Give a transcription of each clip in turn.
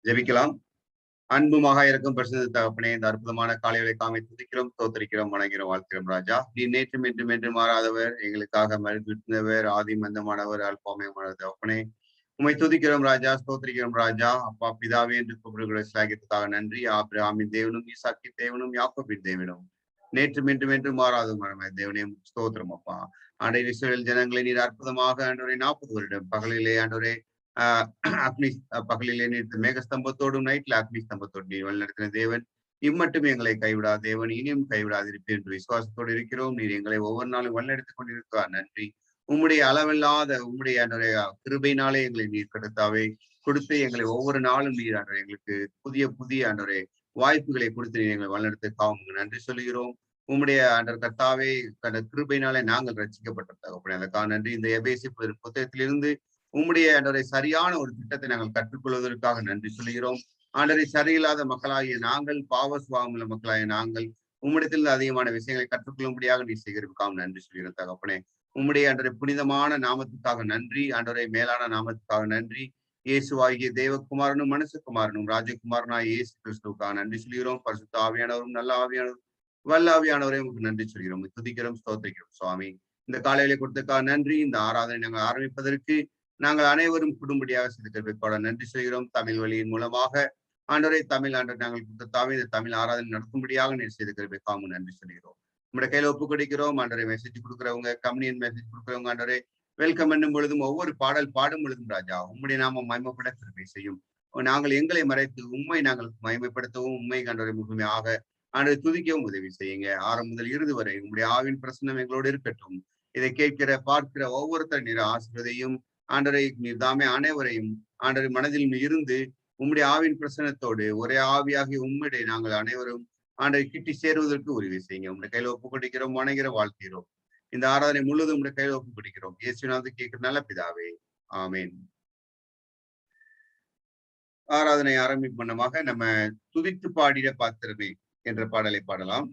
ஜெபிக்கலாம். அன்பு மகா இருக்கும் பரிசுத்த தகப்பனே, இந்த அற்புதமான காலைகளை காமை துதிக்கிறோம், தோத்தரிக்கிறோம், வணங்குகிறோம், வாழ்க்கிறோம் ராஜா. நீ நேற்றும் என்றும் என்று மாறாதவர், எங்களுக்காக மறுத்தவர், ஆதி மந்தமானவர், அல்பாமயமான தகப்பனே. உண்மை துதிக்கிறோம் ராஜா, ஸ்தோத்திரிக்கிறோம் ராஜா. அப்பா பிதாவே என்று கூப்பிடுகிற சிலாகியத்துக்காக நன்றி. ஆபிரகாமின் தேவனும் ஈசாக்கின் தேவனும் யாக்கோபின் தேவனும் நேற்றும் என்றும் என்று மாறாத தேவனே ஸ்தோத்திரம் அப்பா. ஆண்டவரே இஸ்ரவேல் ஜனங்களை நீர் அற்புதமாக ஆண்டவரே 40 வருடம் பகலிலே ஆண்டவரே அக்னி பகலிலே நீர் மேகஸ்தம்பத்தோடும் நைட்ல அக்னி ஸ்தம்பத்தோடு நீர் வழிநடத்தின தேவன். இம்மட்டும் எங்களை கைவிடாத தேவன், இனியும் கைவிடாதிருப்பீர் என்று விசுவாசத்தோடு இருக்கிறோம். நீர் எங்களை ஒவ்வொரு நாளும் வழிநடத்திக் கொண்டிருக்கிறார். நன்றி. உம்முடைய அளவில்லாத உம்முடைய கிருபையினாலே எங்களை நீர் கருத்தாவே கொடுத்து எங்களை ஒவ்வொரு நாளும் நீர் ஆண்டவரே எங்களுக்கு புதிய புதிய ஆண்டவரே வாய்ப்புகளை கொடுத்து நீர் எங்களை வழிநடத்துக்காக நன்றி சொல்கிறோம். உம்முடைய ஆண்டவர் கர்த்தாவே அந்த கிருபையினாலே நாங்கள் ரட்சிக்கப்பட்டிருக்கோம். அதுக்காக நன்றி. இந்த எபேசி புத்தகத்திலிருந்து உம்முடைய ஆண்டவரை சரியான ஒரு திட்டத்தை நாங்கள் கற்றுக்கொள்வதற்காக நன்றி சொல்கிறோம். ஆண்டவரை சரியில்லாத மக்களாகிய நாங்கள், பாவ சுபாவமுள்ள மக்களாகிய நாங்கள் உம்மிடத்திலிருந்து அதிகமான விஷயங்களை கற்றுக்கொள்ளும்படியாக நீ செய்கிறதுக்காக நன்றி சொல்கிறோம் தகப்பனே. உம்முடைய ஆண்டவரை புனிதமான நாமத்துக்காக நன்றி. ஆண்டவரை மேலான நாமத்துக்காக நன்றி. இயேசுவாகிய தேவகுமாரனும் மனுஷகுமாரனும் ராஜகுமாரனாய் இயேசு கிறிஸ்துவுக்காக நன்றி சொல்கிறோம். பரிசுத்த ஆவியானவரும் நல்ல ஆவியானவரும் வல்ல ஆவியானவரை உங்களுக்கு நன்றி சொல்கிறோம், துதிக்கிறோம், ஸ்தோத்திரிக்கிறோம் சுவாமி. இந்த காலையில கொடுத்ததுக்காக நன்றி. இந்த ஆராதனை நாங்கள் ஆரம்பிப்பதற்கு நாங்கள் அனைவரும் குடும்படியாக செய்திருப்பதற்காக நன்றி செய்கிறோம். தமிழ் வழியின் மூலமாக ஆண்டவரை தமிழ் ஆண்டவர் நாங்கள் கொடுத்தாவே இந்த தமிழ் ஆராதனை நடத்தும்படியாக நீர் செய்திருக்கிறதுக்காக நன்றி சொல்கிறோம். நம்முடைய கையில ஒப்பு கொடுக்கிறோம். ஆண்டவரை மெசேஜ் கொடுக்குறவங்க, கம்யூனியன் மெசேஜ் கொடுக்குறவங்க ஆண்டவரை வெல்கம் பண்ணும் பொழுதும் ஒவ்வொரு பாடல் பாடும் பொழுதும் ராஜா உம்முடைய நாம மகிமைப்பட கிருபை செய்யும். நாங்கள் எங்களை மறைத்து உண்மை நாங்கள் மகிமைப்படுத்தவும் உண்மை ஆண்டவரை முழுமையாக ஆண்டவரை துதிக்கவும் உதவி செய்யுங்க. ஆரம்பம் முதல் இறுதி வரை உங்களுடைய ஆவின் பிரசன்னம் எங்களோடு இருக்கட்டும். இதை கேட்கிற பார்க்கிற ஒவ்வொருத்தர் நீர் ஆசிரியதையும் ஆண்டவரை நீர் தாமே அனைவரையும் ஆண்டவரை மனதில் இருந்து உம்முடைய ஆவின் பிரசனத்தோடு ஒரே ஆவியாகி உம்முடைய நாங்கள் அனைவரும் ஆண்டவரை கிட்டி சேருவதற்கு உதவி செய்யுங்க. உங்களுடைய கையில ஒப்பு கொடுக்கிறோம், வணங்குகிற வாழ்க்கிறோம். இந்த ஆராதனை முழுவதும் உங்களுடைய கையில ஒப்பு கொடுக்கிறோம். இயேசுவினாவது கேட்கிற நல்ல பிதாவே, ஆமேன். ஆராதனை ஆரம்பிக்கும் பண்ணமாக நம்ம துதித்து பாடிட பாத்திரமே என்ற பாடலை பாடலாம்.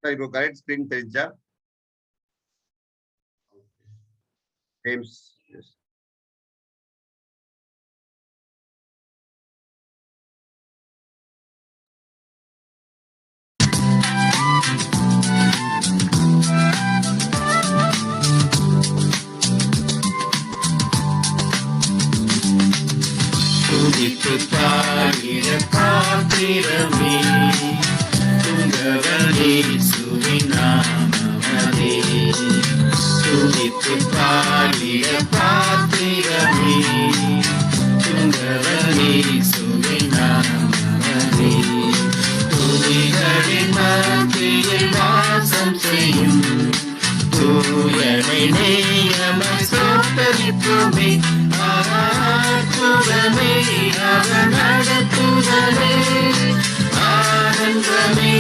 இப்போ கரெக்ட் ஸ்கிரீன் தெரிஞ்சா துதித்து பாடிட பாத்திரமே துதித்து பாடிட பாத்திரமே துங்கவனே சுவிநாமமே துதிகளின் மத்தியில் வாசம் செய்யும் தூயனை நேயமாய் ஸ்தோத்தரிப்போமே. ஆத்துதமே அவர் நடத்துதலே ஆனந்தமே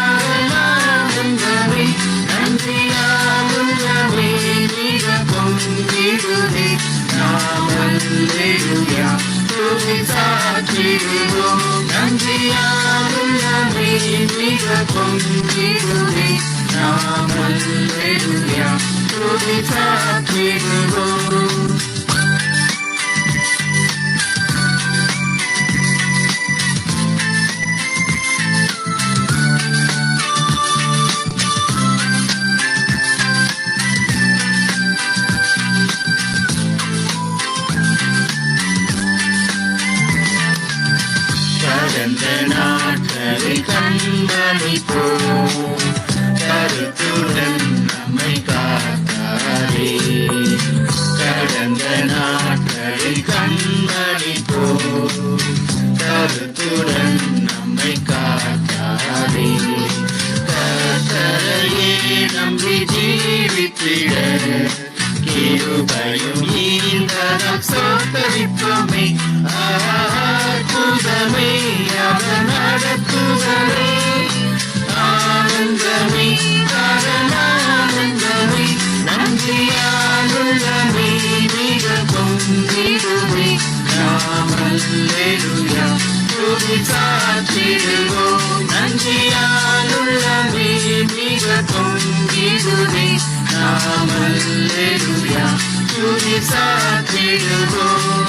ஆனந்தமே நன்றியாலுள்ளமே மிக பொங்கிடுதே நாமல்லேலூயா துதி சாற்றிடுவோம். நன்றியாலுள்ளமே மிக பொங்கிடுதே நாமல்லேலூயா துதி சாற்றிடுவோம். கடந்த நாட்களில் கண்மணி போல் கருத்துடன் நம்மை காத்தாரே. கடந்த நாட்களில் கண்மணி போல் கருத்துடன் நம்மை காத்தாரே. கர்த்தரையே நம்பி ஜீவித்திட கிருபையும் ஆனந்தம் சோத்தரிப்போமே அற்புதமே அவர் நடத்துதலே ஆனந்தமே ஆனந்தமே நன்றியாலுள்ளமே மிக பொங்கிடுவே நாம் அல்லேலூயா துதி சாற்றிடுவோம் நன்றியாலுள்ளமே மிக பொங்கிடுவே நாம் அல்லேலூயா துதி சாற்றிடுவோம்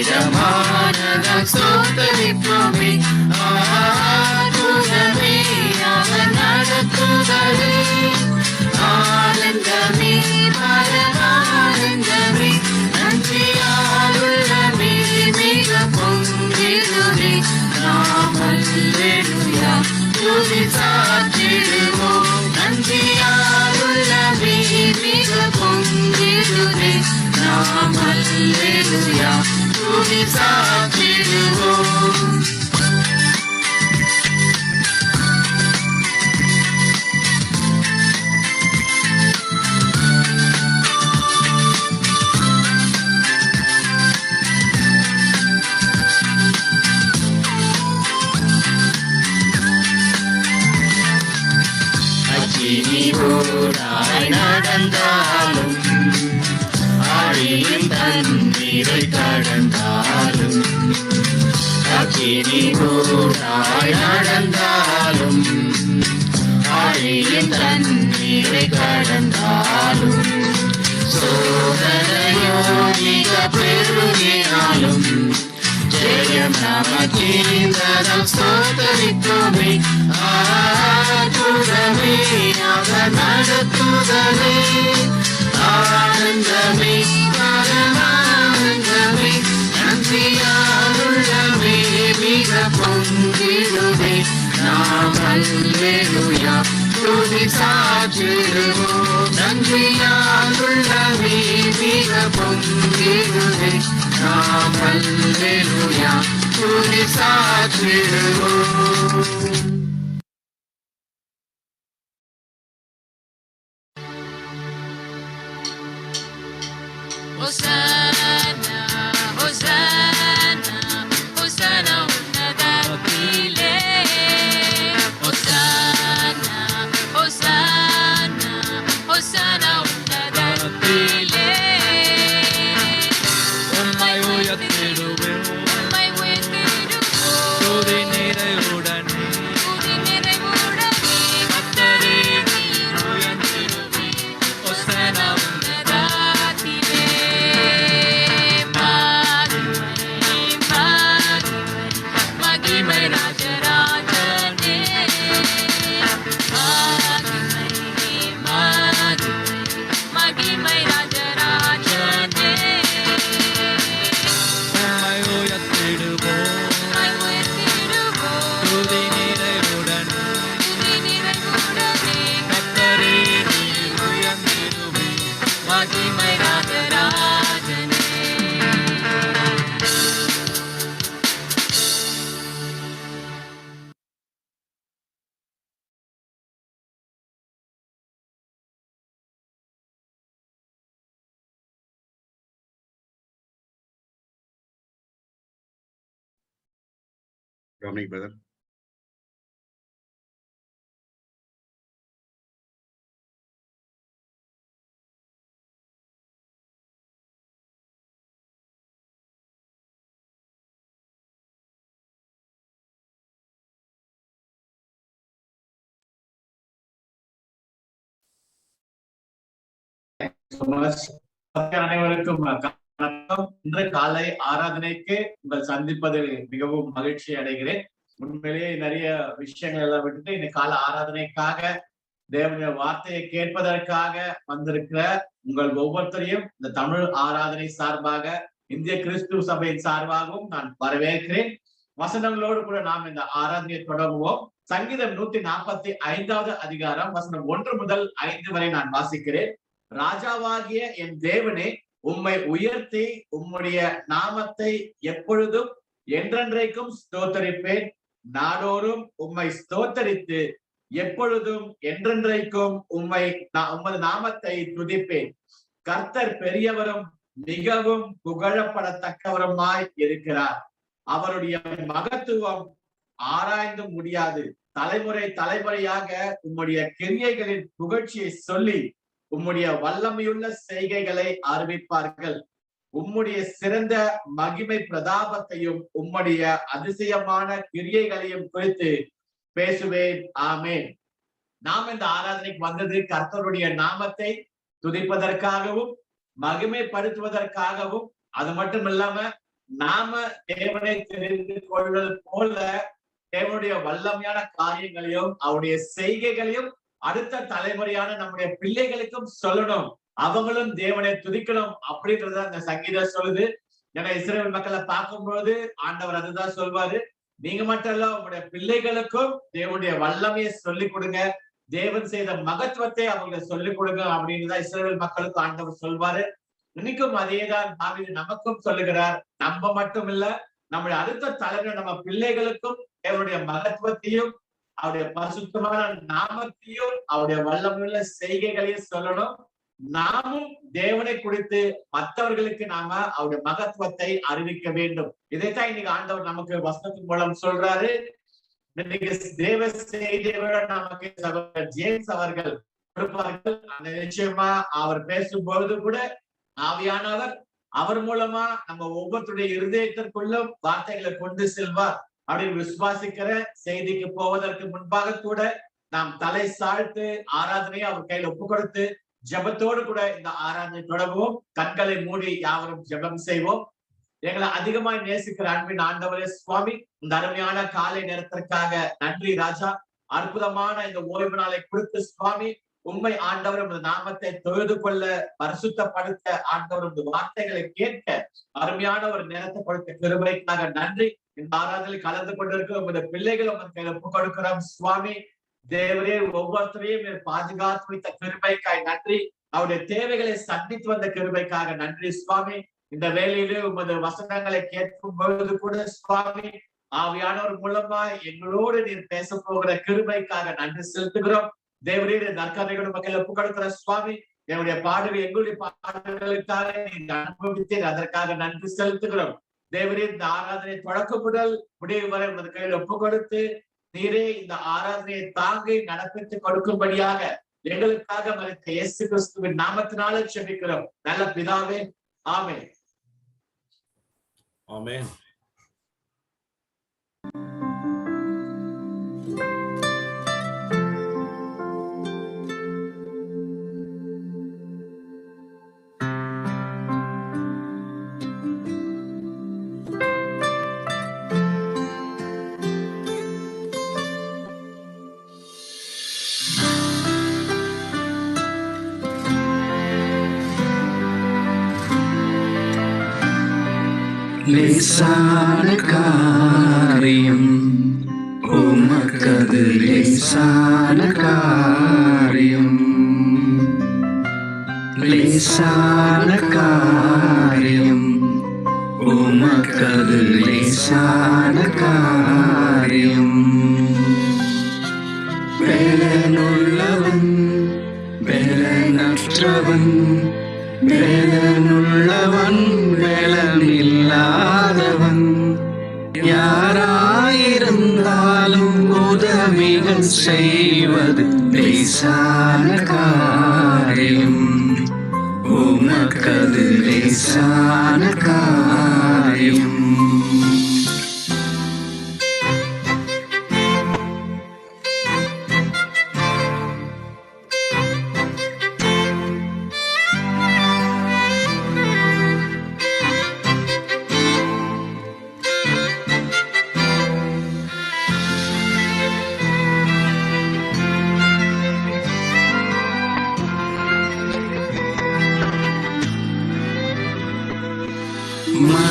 புகலிடமானதம் சோதரிப்போமே ஆனந்தமே அவர் நடத்துதலே ஆனந்தமே பரமானந்தமே நன்றியாலுள்ளமே மிக பொங்கிடுவே நாம் அல்லேலூயா துதி சாற்றிடுவோம் நன்றியாலுள்ளமே மிக பொங்கிடுவே நாம் அல்லேலூயா துதி சாற்றிடுவோம் அக்கினியோடாய் நடந்தாலும் ஆழியின் தண்ணீரை கடந்தாலும் அக்கினியோடாய் நடந்தாலும் ஆழியின் தண்ணீரை கடந்தாலும் சோதனையோ மிக பெருகினாலும் ஜெயம் நமக்கீந்தரம் சோதரிப்போமே ஆனந்தமே அவர் நடத்துதலே ஆனந்தமே பரமானந்தமே நன்றியாலுள்ளமே மிக பொங்கிடுவே நாம் அல்லேலூயா துதி சாற்றிடுவோம் நன்றியாலுள்ளமே மிக பொங்கிடுவே நாம் அல்லேலூயா துதி சாற்றிடுவோம் Hosanna, Hosanna, Hosanna unnadathile. Hosanna, Hosanna, Hosanna unnadathile. உம்மை உயர்த்திடுவேன் உம்மை உயர்த்திடுவோம். துதி நிறைவுடனே துதி நிறைவுடனே கர்த்தரே நீர் உயர்த்திடுவேன் ஹோசன்னா உன்னதத்திலே. மகிமை ராஜராஜனே. மகிமை ராஜராஜனே. உம்மை உயர்த்திடுவோம் உம்மை உயர்த்திடுவோம். துதி நிறைவுடனே துதி நிறைவுடனே கர்த்தரே நீர் உயர்த்திடுவேன் மகிமை ராஜராஜனே. Dominic, brother. அனைவருக்கும் வணக்கம். இன்று காலை ஆராதனைக்கு உங்கள் சந்திப்பதில் மிகவும் மகிழ்ச்சி அடைகிறேன். உண்மையிலேயே நிறைய விஷயங்கள் எல்லாம் விட்டுட்டு இன்னைக்கு கால ஆராதனைக்காக தேவனுடைய வார்த்தையை கேட்பதற்காக வந்திருக்கிற உங்கள் ஒவ்வொருத்தரையும் இந்த தமிழ் ஆராதனை சார்பாக, இந்திய கிறிஸ்துவ சபையின் சார்பாகவும் நான் வரவேற்கிறேன். வசனங்களோடு கூட நாம் இந்த ஆராதனையை தொடங்குவோம். சங்கீதம் 145வது அதிகாரம் வசனம் 1 முதல் 5 வரை நான் வாசிக்கிறேன். ராஜாவாகிய என் தேவனே, உம்மை உயர்த்தி உம்முடைய நாமத்தை எப்பொழுதும் என்றென்றைக்கும் ஸ்தோத்தரிப்பேன். நாடோறும் உம்மை ஸ்தோத்தரித்து எப்பொழுதும் என்றென்றைக்கும் உமது நாமத்தை துதிப்பேன். கர்த்தர் பெரியவரும் மிகவும் புகழப்படத்தக்கவருமாய் இருக்கிறார். அவருடைய மகத்துவம் ஆராய்ந்து முடியாது. தலைமுறை தலைமுறையாக உம்முடைய கிரியைகளின் புகழ்ச்சியை சொல்லி உம்முடைய வல்லமையுள்ள செய்கைகளை அறிவிப்பார்கள். உம்முடைய சிறந்த மகிமை பிரதாபத்தையும் உம்முடைய அதிசயமான கிரியைகளையும் குறித்து பேசுவேன். ஆமேன். நாம் இந்த ஆராதனைக்கு வந்தது கர்த்தருடைய நாமத்தை துதிப்பதற்காகவும் மகிமைப்படுத்துவதற்காகவும், அது மட்டும் இல்லாம நாம தேவனை தெரிந்து கொள்வது போல தேவனுடைய வல்லமையான காரியங்களையும் அவருடைய செய்கைகளையும் அடுத்த தலைமுறையான நம்முடைய பிள்ளைகளுக்கும் சொல்லணும். அவங்களும் தேவனை துதிக்கணும் அப்படின்றத அந்த சங்கீதம் சொல்லுது. ஏன்னா இஸ்ரவேல் மக்களை பார்க்கும்போது ஆண்டவர் அதுதான் சொல்வாரு. நீங்க மட்டும் இல்ல, உங்களுடைய பிள்ளைகளுக்கும் தேவனுடைய வல்லமையை சொல்லிக் கொடுங்க, தேவன் செய்த மகத்துவத்தை அவங்க சொல்லிக் கொடுங்க அப்படின்னு தான் இஸ்ரவேல் மக்களுக்கு ஆண்டவர் சொல்வாரு. இன்னைக்கும் அதேதான் தாவீது நமக்கும் சொல்லுகிறார். நம்ம மட்டும் இல்ல, நம்முடைய அடுத்த தலைமுறை நம்ம பிள்ளைகளுக்கும் தேவனுடைய மகத்துவத்தையும் அவருடைய பரிசுத்தமான நாமத்தையும் அவருடைய வல்லமையுள்ள செய்கைகளையும் சொல்லணும். நாமும் தேவனை குறித்து மற்றவர்களுக்கு நாம அவருடைய மகத்துவத்தை அறிவிக்க வேண்டும். இதைத்தான் இன்னைக்கு ஆண்டவர் நமக்கு வசனத்தின் மூலம் சொல்றாரு. இன்னைக்கு தேவ செய்தியை விட நமக்கு சகோதரர் ஜேம்ஸ் அவர்கள் கொடுப்பார்கள். அந்த நிச்சயமா அவர் பேசும்பொழுது கூட ஆவியானவர் அவர் மூலமா நம்ம ஒவ்வொருத்தருடைய இருதயத்திற்குள்ளும் வார்த்தைகளை கொண்டு செல்வார் அப்படின்னு விசுவாசிக்கிற செய்திக்கு போவதற்கு முன்பாக கூட நாம் தலை சாழ்த்து ஆராதனையை அவர் கையில ஒப்பு கொடுத்து ஜெபத்தோடு கூட இந்த ஆராதனை தொடங்குவோம். கண்களை மூடி யாவரும் ஜெபம் செய்வோம். எங்களை அதிகமாய் நேசிக்கிற அன்பின் ஆண்டவரே சுவாமி, இந்த அருமையான காலை நேரத்திற்காக நன்றி ராஜா. அற்புதமான இந்த ஓய்வு நாளை கொடுத்து சுவாமி, உண்மை ஆண்டவர் இந்த நாமத்தை தொழுது கொள்ள பரிசுத்தப்படுத்த ஆண்டவர் இந்த வார்த்தைகளை கேட்க அருமையான ஒரு நேரத்தை கொடுத்த கிருபைக்காக நன்றி. இந்த ஆராதனை கலந்து கொண்டிருக்கிற உங்களுடைய பிள்ளைகள் உங்க கையில ஒப்பு கொடுக்கிறோம் சுவாமி. தேவரே, ஒவ்வொருத்தரையும் பாதுகாத்து வைத்த கிருபைக்காய் நன்றி. அவருடைய தேவைகளை சந்தித்து வந்த கிருபைக்காக நன்றி சுவாமி. இந்த வேளையிலே உமது வசனங்களை கேட்கும் பொழுது கூட சுவாமி, ஆவியானவர் மூலமா எங்களோடு நீர் பேச போகிற கிருபைக்காக நன்றி செலுத்துகிறோம். தேவரே, நற்கரையோடு மக்கள் ஒப்பு கொடுக்கிற சுவாமி, என்னுடைய பாடுகள் எங்களுடைய பாடுகளுக்காக நீங்க அனுபவித்தீர், அதற்காக நன்றி செலுத்துகிறோம். தேவரே, இந்த ஆராதனை தொடக்கம் முதல் முடிவு வரை உமது கையில் ஒப்பு கொடுத்து நீரே இந்த ஆராதனையை தாங்கி நடப்பித்து கொடுக்கும்படியாக எங்களுக்காக மரித்த இயேசு கிறிஸ்துவின் நாமத்தினால ஜெபிக்கிறோம் நல்ல பிதாவே. ஆமென். ஆமென். லேசான காரியம் உமக்கது லேசான காரியம், லேசான காரியம் உமக்கது லேசான காரியம். வேலனுள்ளவன் வேலனற்றவன், வேலனுள்ளவன் வேலனில்லாதவன், யாராயிருந்தாலும் உதவிகள் செய்வது லேசான காரியம், உமக்கது லேசான காரியம்.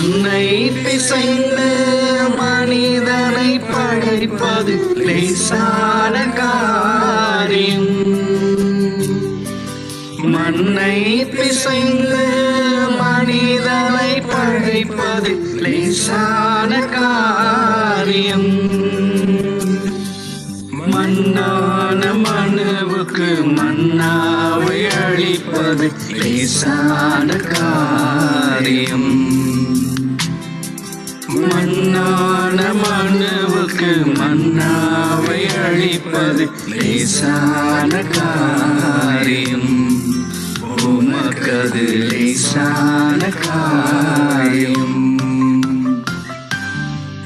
மண்ணை பிசைந்து மனிதனை படைப்பது லேசான காரியம். மண்ணை பிசைந்து மனிதனை படைப்பது லேசான காரியம். மண்ணான மனுவுக்கு மன்னாவை அளிப்பது லேசான காரியம். மண்ணான மனுவுக்கு மன்னாவை அளிப்பது லேசான காரியம். உமக்கது லேசான காரியம்.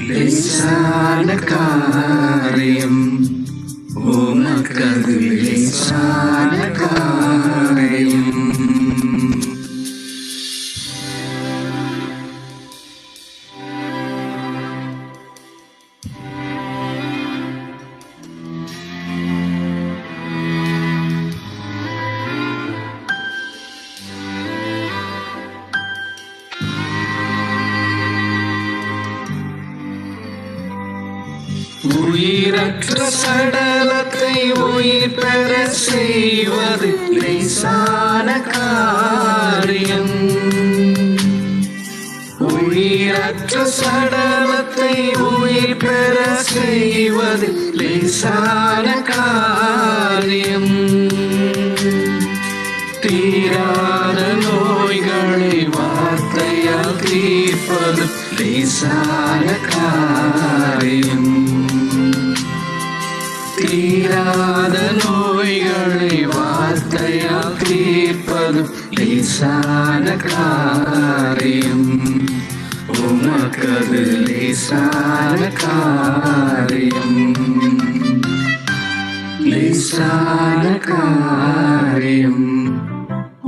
லேசான காரியம். உமக்கது லேசான காரியம். உயிரற்ற சடலத்தை உயிர் பெற செய்வது லேசான காரியம். உயிரற்ற சடலத்தை உயிர் பெற செய்வது லேசான காரியம். தீராத நோய்களை வார்த்தையால் தீர்ப்பது லேசான காரியம். தீராத நோய்களை வார்த்தையால் தீர்ப்பது லேசான காரியம். உமக்கது லேசான காரியம். லேசான காரியம்.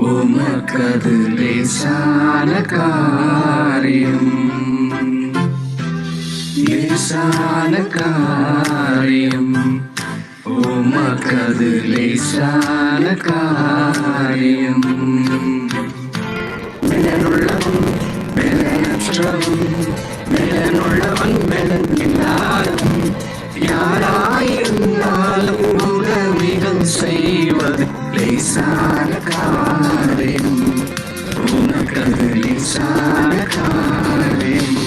உமக்கது லேசான காரியம். லேசான காரியம். உமக்கது லேசான காரியம். பெலனுள்ளவன் பெலனற்றவன் பெலனுள்ளவன் பெலன் இல்லாதவன் யாராயிருந்தாலும் உதவிகள் செய்வது லேசான காரியம். உமக்கது லேசான காரியம்.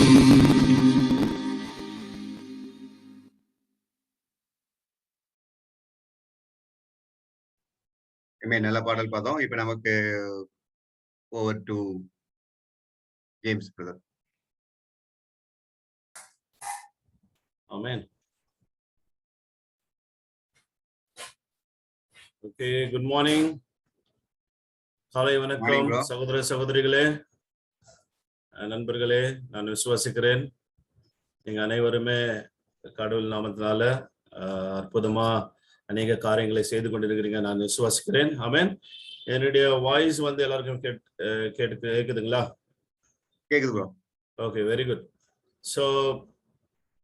நல்ல பாடல் பார்த்தோம். இப்ப நமக்கு over to James brother. Amen. Okay, good morning. காலை வணக்கம் சகோதர சகோதரிகளே, நண்பர்களே. நான் விசுவாசிக்கிறேன் நீங்க அனைவருமே கடவுள் நாமத்தினால அற்புதமா அநேக காரியங்களை செய்து கொண்டிருக்கிறீங்க. நான் விசுவாசிக்கிறேன். ஆமென். என்னுடைய வாய்ஸ் வந்து எல்லாருக்கும் கேக்குதுங்களா? கேக்குது bro. Okay, very good. So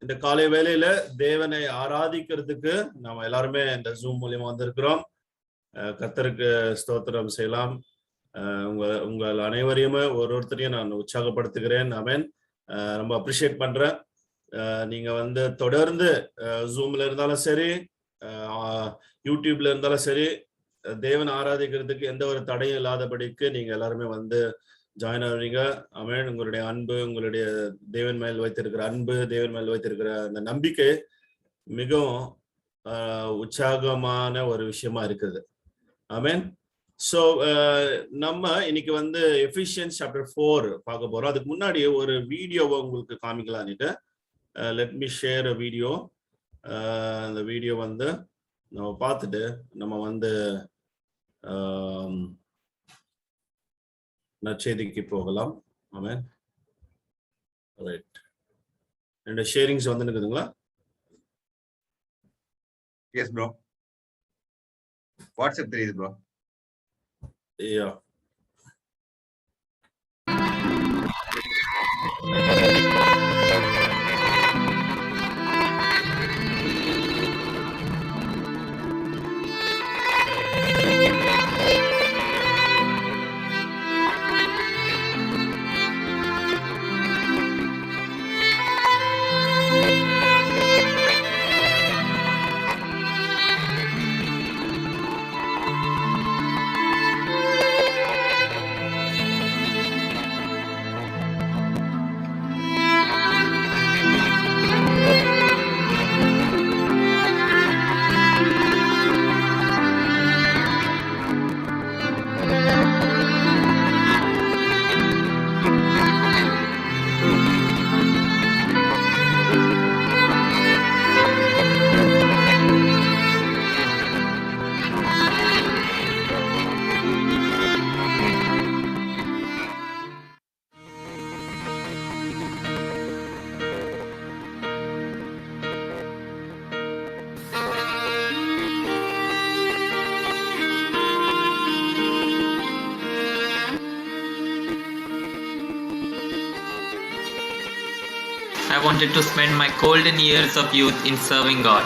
இந்த காலை வேளையில தேவனை ஆராதிக்கிறதுக்கு நம்ம எல்லாருமே இந்த ஜூம் மூலியமா வந்திருக்கிறோம். கர்த்தருக்கு ஸ்தோத்திரம் செய்யலாம். உங்கள் அனைவரையுமே ஒருத்தரையும் நான் உற்சாகப்படுத்துகிறேன். ஆமென். ரொம்ப அப்ரிஷியேட் பண்றேன். நீங்க வந்து தொடர்ந்து ஜூம்ல இருந்தாலும் சரி, யூடியூப்ல இருந்தாலும் சரி, தேவன் ஆராதிக்கிறதுக்கு எந்த ஒரு தடையும் இல்லாதபடிக்கு நீங்க எல்லாருமே வந்து ஜாயின் ஆகுறீங்க. ஆமென். உங்களுடைய அன்பு, உங்களுடைய தேவன் மேல் வைத்திருக்கிற அன்பு, தேவன் மேல் வைத்திருக்கிற அந்த நம்பிக்கை மிகவும் உற்சாகமான ஒரு விஷயமா இருக்குது. ஆமென். ஸோ நம்ம இன்னைக்கு வந்து எஃபிஷியன்ஸ் சாப்டர் 4 பார்க்க போறோம். அதுக்கு முன்னாடி ஒரு வீடியோவை உங்களுக்கு காமிக்கலான்னுட்டு let me share a video. அந்த வீடியோ வந்து நம்ம பார்த்துட்டு நம்ம வந்து நற்செய்திக்கு போகலாம். ஆமென். ரைட். என்னோட ஷேரிங்ஸ் வந்து இருக்குதுங்களா? Yes bro. வாட்ஸ்அப் தெரியுது bro. Yeah. I wanted to spend my golden years of youth in serving God.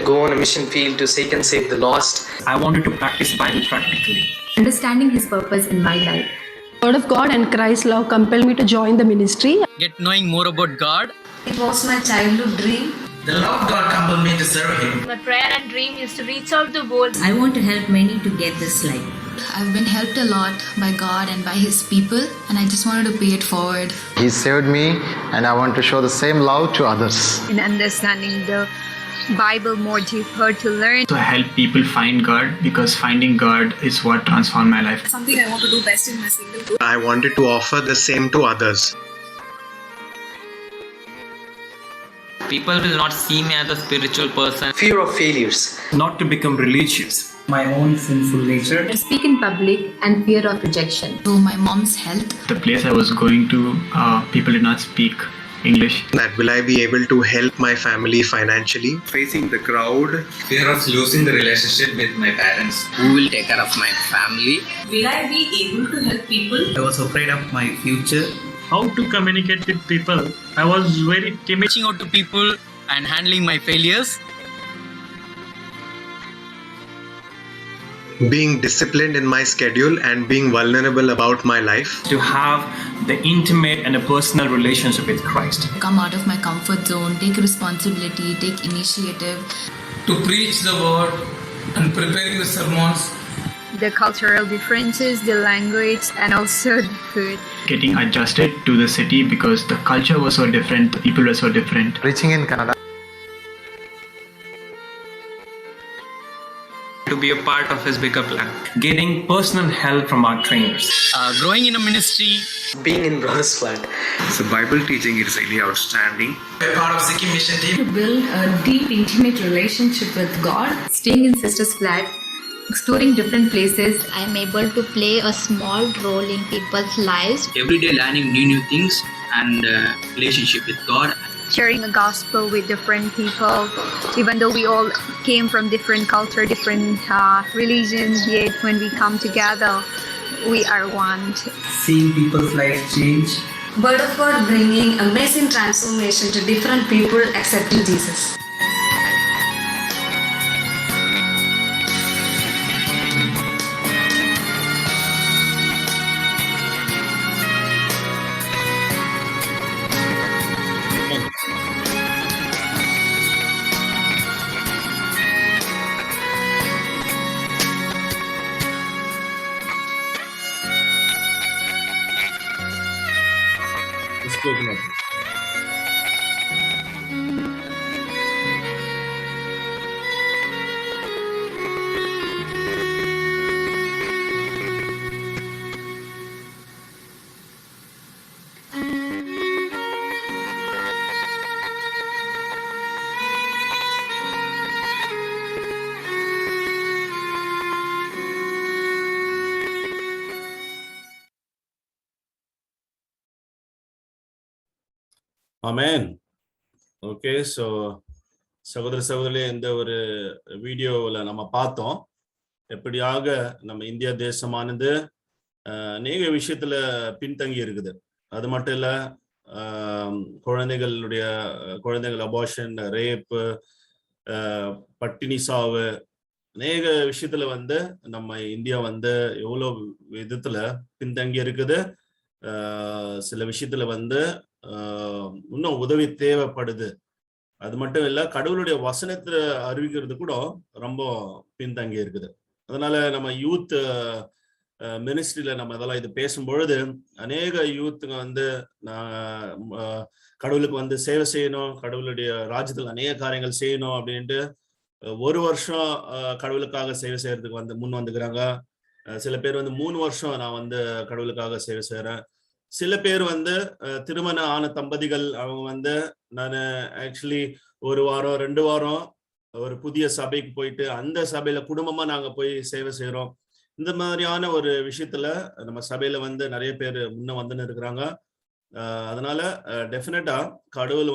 Go on a mission field to seek and save the lost. I wanted to practice Bible practically. Understanding His purpose in my life. Word of God and Christ's love compelled me to join the ministry. Get knowing more about God. It was my childhood dream. The love of God compelled me to serve Him. My prayer and dream is to reach out the world. I want to help many to get this life. I've been helped a lot by God and by His people, and I just wanted to pay it forward. He saved me, and I want to show the same love to others. In understanding the Bible more deeper to learn. To help people find God, because finding God is what transformed my life. Something I want to do best in my single. I wanted to offer the same to others. People will not see me as a spiritual person. Fear of failures. Not to become religious. My own sinful nature. To speak in public and fear of rejection. So my mom's health. The place I was going to, people did not speak English. That will I be able to help my family financially? Facing the crowd. Fear of losing the relationship with my parents. Who will take care of my family? Will I be able to help people? I was afraid of my future. How to communicate with people? I was very timid. Reaching out to people and handling my failures. Being disciplined in my schedule and being vulnerable about my life. To have the intimate and a personal relationship with Christ. Come out of my comfort zone, take responsibility, take initiative. To preach the word and preparing the sermons. The cultural differences, the language, and also the food. Getting adjusted to the city because the culture was so different, the people were so different. Preaching in Kannada. To be a part of His bigger plan. Getting personal help from our trainers. Growing in a ministry. Being in Brother's Flat. So Bible teaching is really outstanding. A part of Sikkim mission team. To build a deep, intimate relationship with God. Staying in Sister's flat, exploring different places. I'm able to play a small role in people's lives. Every day learning new things and relationship with God. Sharing the gospel with different people, even though we all came from different culture, different religions, yet when we come together, we are one. Seeing people's lives change. Word of God bringing amazing transformation to different people accepting Jesus. Amen. Okay, so சகோதர சகோதரிகளே, இந்த ஒரு வீடியோவில் நம்ம பார்த்தோம் எப்படியாக நம்ம India தேசமானது அநேக விஷயத்துல பின்தங்கி இருக்குது. அது மட்டும் இல்ல, குழந்தைகள் அபார்ஷன், ரேப்பு, பட்டினி சாவு, அநேக விஷயத்துல நம்ம இந்தியா எவ்வளோ விதத்துல பின்தங்கி இருக்குது. சில விஷயத்துல இன்னும் உதவி தேவைப்படுது. அது மட்டும் இல்ல, கடவுளுடைய வசனத்தை அறிவிக்கிறது கூட ரொம்ப பின்தங்கி இருக்குது. அதனால நம்ம யூத் மினிஸ்ட்ரியில நம்ம இதெல்லாம் இது பேசும்பொழுது அநேக யூத்துங்க கடவுளுக்கு சேவை செய்யணும், கடவுளுடைய ராஜ்யத்தில் அநேக காரியங்கள் செய்யணும் அப்படின்ட்டு ஒரு வருஷம் கடவுளுக்காக சேவை செய்யறதுக்கு முன் வந்துக்கிறாங்க. சில பேர் 3 வருஷம் நான் கடவுளுக்காக சேவை செய்யறேன். சில பேர் திருமணம் ஆன தம்பதிகள் அவங்க நான் ஆக்சுவலி 1 வாரம் 2 வாரம் ஒரு புதிய சபைக்கு போயிட்டு அந்த சபையில குடும்பமா நாங்க போய் சேவை செய்யறோம். இந்த மாதிரியான ஒரு விஷயத்துல நம்ம சபையில நிறைய பேர் முன்ன வந்துன்னு இருக்கிறாங்க. அதனால டெஃபினட்டா கடவுள்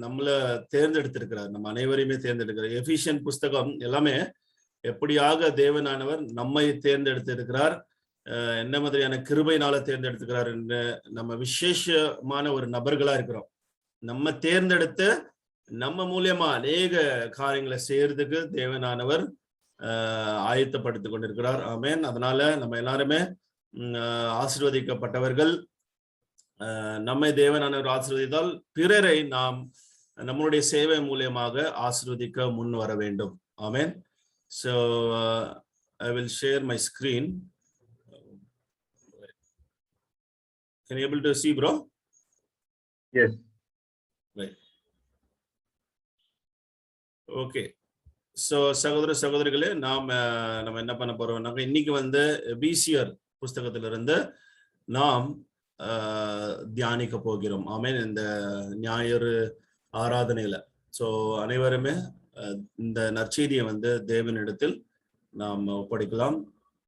நம்மள தேர்ந்தெடுத்திருக்கிறார், நம்ம அனைவரையுமே தேர்ந்தெடுக்கிறார். எபிசியன் புஸ்தகம் எல்லாமே எப்படியாக தேவனானவர் நம்மை தேர்ந்தெடுத்து இருக்கிறார், என்ன மாதிரியான கிருபையினால தேர்ந்தெடுத்துக்கிறார் என்று நம்ம விசேஷமான ஒரு நபர்களா இருக்கிறோம். நம்ம தேர்ந்தெடுத்து நம்ம மூலியமா அநேக காரியங்களை செய்யறதுக்கு தேவனானவர் ஆயத்தப்படுத்திக் கொண்டிருக்கிறார். ஆமென். அதனால நம்ம எல்லாருமே ஆசீர்வதிக்கப்பட்டவர்கள். நம்மை தேவனானவர் ஆசீர்வதித்தால் பிறரை நாம் நம்மளுடைய சேவை மூலியமாக ஆசீர்வதிக்க முன் வர வேண்டும். ஆமென். So I will share my screen. Can you able to see, bro? Yes. Right. Okay. So சகோதர சகோதரிகளே, நம்ம என்ன பண்ண போறோம்னாக்க இன்னைக்கு வந்து எபேசியர் புஸ்தகத்திலிருந்து நாம் தியானிக்க போகிறோம். ஆமென். இந்த ஞாயிறு ஆராதனையில ஸோ அனைவருமே இந்த நற்செய்தியை வந்து தேவனிடத்தில் நாம் ஒப்படைக்கலாம்,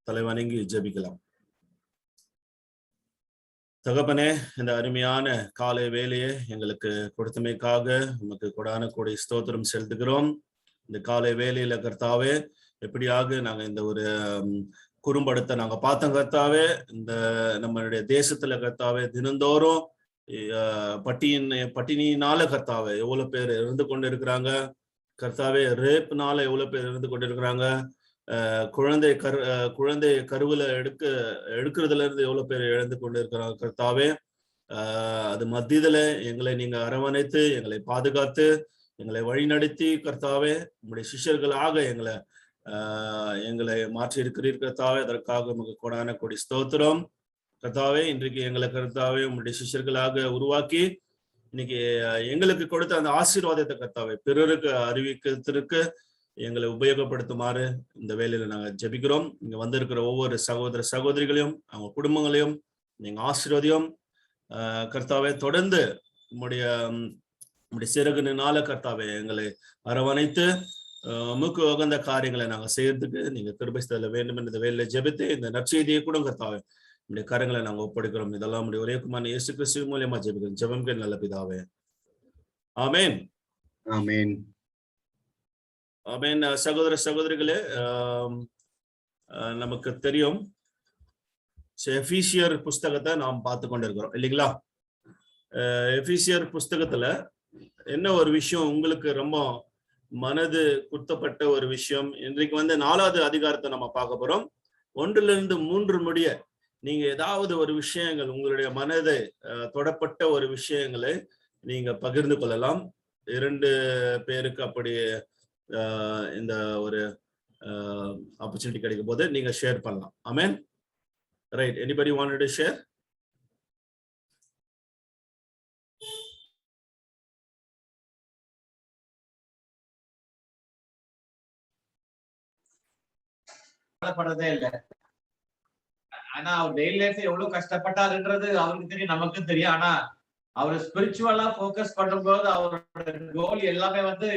தலைவணங்கி ஜெபிக்கலாம். தகப்பனே, இந்த அருமையான காலை வேலையை எங்களுக்கு கொடுத்தமைக்காக உமக்கு கொடான கோடி ஸ்தோத்திரம் செலுத்துகிறோம். இந்த காலை வேலையில கர்த்தாவே, எப்படியாக நாங்க இந்த ஒரு குறும்படத்தை நாங்க பார்த்தோம் கர்த்தாவே. இந்த நம்மளுடைய தேசத்துல கர்த்தாவே தினந்தோறும் பட்டினியினால கர்த்தாவே எவ்வளவு பேர் இருந்து கொண்டு இருக்கிறாங்க கர்த்தாவே. ரேப்னால எவ்வளவு பேர் இருந்து கொண்டு இருக்கிறாங்க. குழந்தை கருவுல எடுக்கிறதுல இருந்து எவ்வளவு பேர் இழந்து கொண்டு இருக்கிறாங்க கர்த்தாவே. அது மத்தியதுல எங்களை நீங்க அரவணைத்து எங்களை பாதுகாத்து எங்களை வழிநடத்தி கர்த்தாவே உங்களுடைய சிஷ்யர்களாக எங்களை மாற்றி இருக்கிறீர் கர்த்தாவே. அதற்காக உங்களுக்கு கொடான கொடி ஸ்தோத்திரம் கர்த்தாவே. இன்றைக்கு எங்களை கர்த்தாவே உங்களுடைய சிஷ்யர்களாக உருவாக்கி இன்னைக்கு எங்களுக்கு கொடுத்த அந்த ஆசீர்வாதத்தை கர்த்தாவே பிறருக்கு அறிவிக்கிறதுக்கு எங்களை உபயோகப்படுத்துமாறு இந்த வேலையில நாங்க ஜெபிக்கிறோம். இங்க வந்திருக்கிற ஒவ்வொரு சகோதர சகோதரிகளையும் அவங்க குடும்பங்களையும் நீங்க ஆசீர்வாதியும் கர்த்தாவே. தொடர்ந்து உங்களுடைய சிறகுனால கர்த்தாவே எங்களை அரவணைத்து மூக்கு உகந்த காரியங்களை நாங்க செய்யறதுக்கு நீங்க கிருபை செய்ய வேண்டும் என்ற வேலையில ஜெபித்து இந்த நற்செய்தியை கூட கர்த்தாவே உங்களுடைய கரங்களை நாங்க ஒப்படைக்கிறோம். இதெல்லாம் உடைய ஒரே குமாரன் இயேசு கிறிஸ்து மூலியமா ஜெபிக்கிறோம். ஜெபம் கேள் நல்ல பிதாவே. ஆமென். ஆமென். ஆமென். சகோதர சகோதரிகளே, நமக்கு தெரியும் எபேசியர் புஸ்தகத்தை நாம் பார்த்து கொண்டிருக்கிறோம் இல்லைங்களா? எபேசியர் புஸ்தகத்துல என்ன ஒரு விஷயம் உங்களுக்கு ரொம்ப மனது குத்தப்பட்ட ஒரு விஷயம், இன்றைக்கு வந்து 4வது அதிகாரத்தை நம்ம பார்க்க போறோம். 1-3 முடிய நீங்க ஏதாவது ஒரு விஷயங்கள் உங்களுடைய மனதை தொடப்பட்ட ஒரு விஷயங்களை நீங்க பகிர்ந்து கொள்ளலாம். 2 பேருக்கு அப்படி இந்த ஒரு ஆப்பர்ச்சுனிட்டி கிடைக்கும் போது நீங்க ஷேர் பண்ணலாம். Amen. Right. Anybody wanted to share? படுறதே இல்ல. ஆனா அவர் டெய்லி லைஃப்ல எவ்வளவு கஷ்டப்பட்டாருன்றது அவருக்கு தெரியும், நமக்கும் தெரியும். ஆனா அவர் ஸ்பிரிச்சுவலா போக்கஸ் பண்ணும்போது அவரோட கோல் எல்லாமே வந்து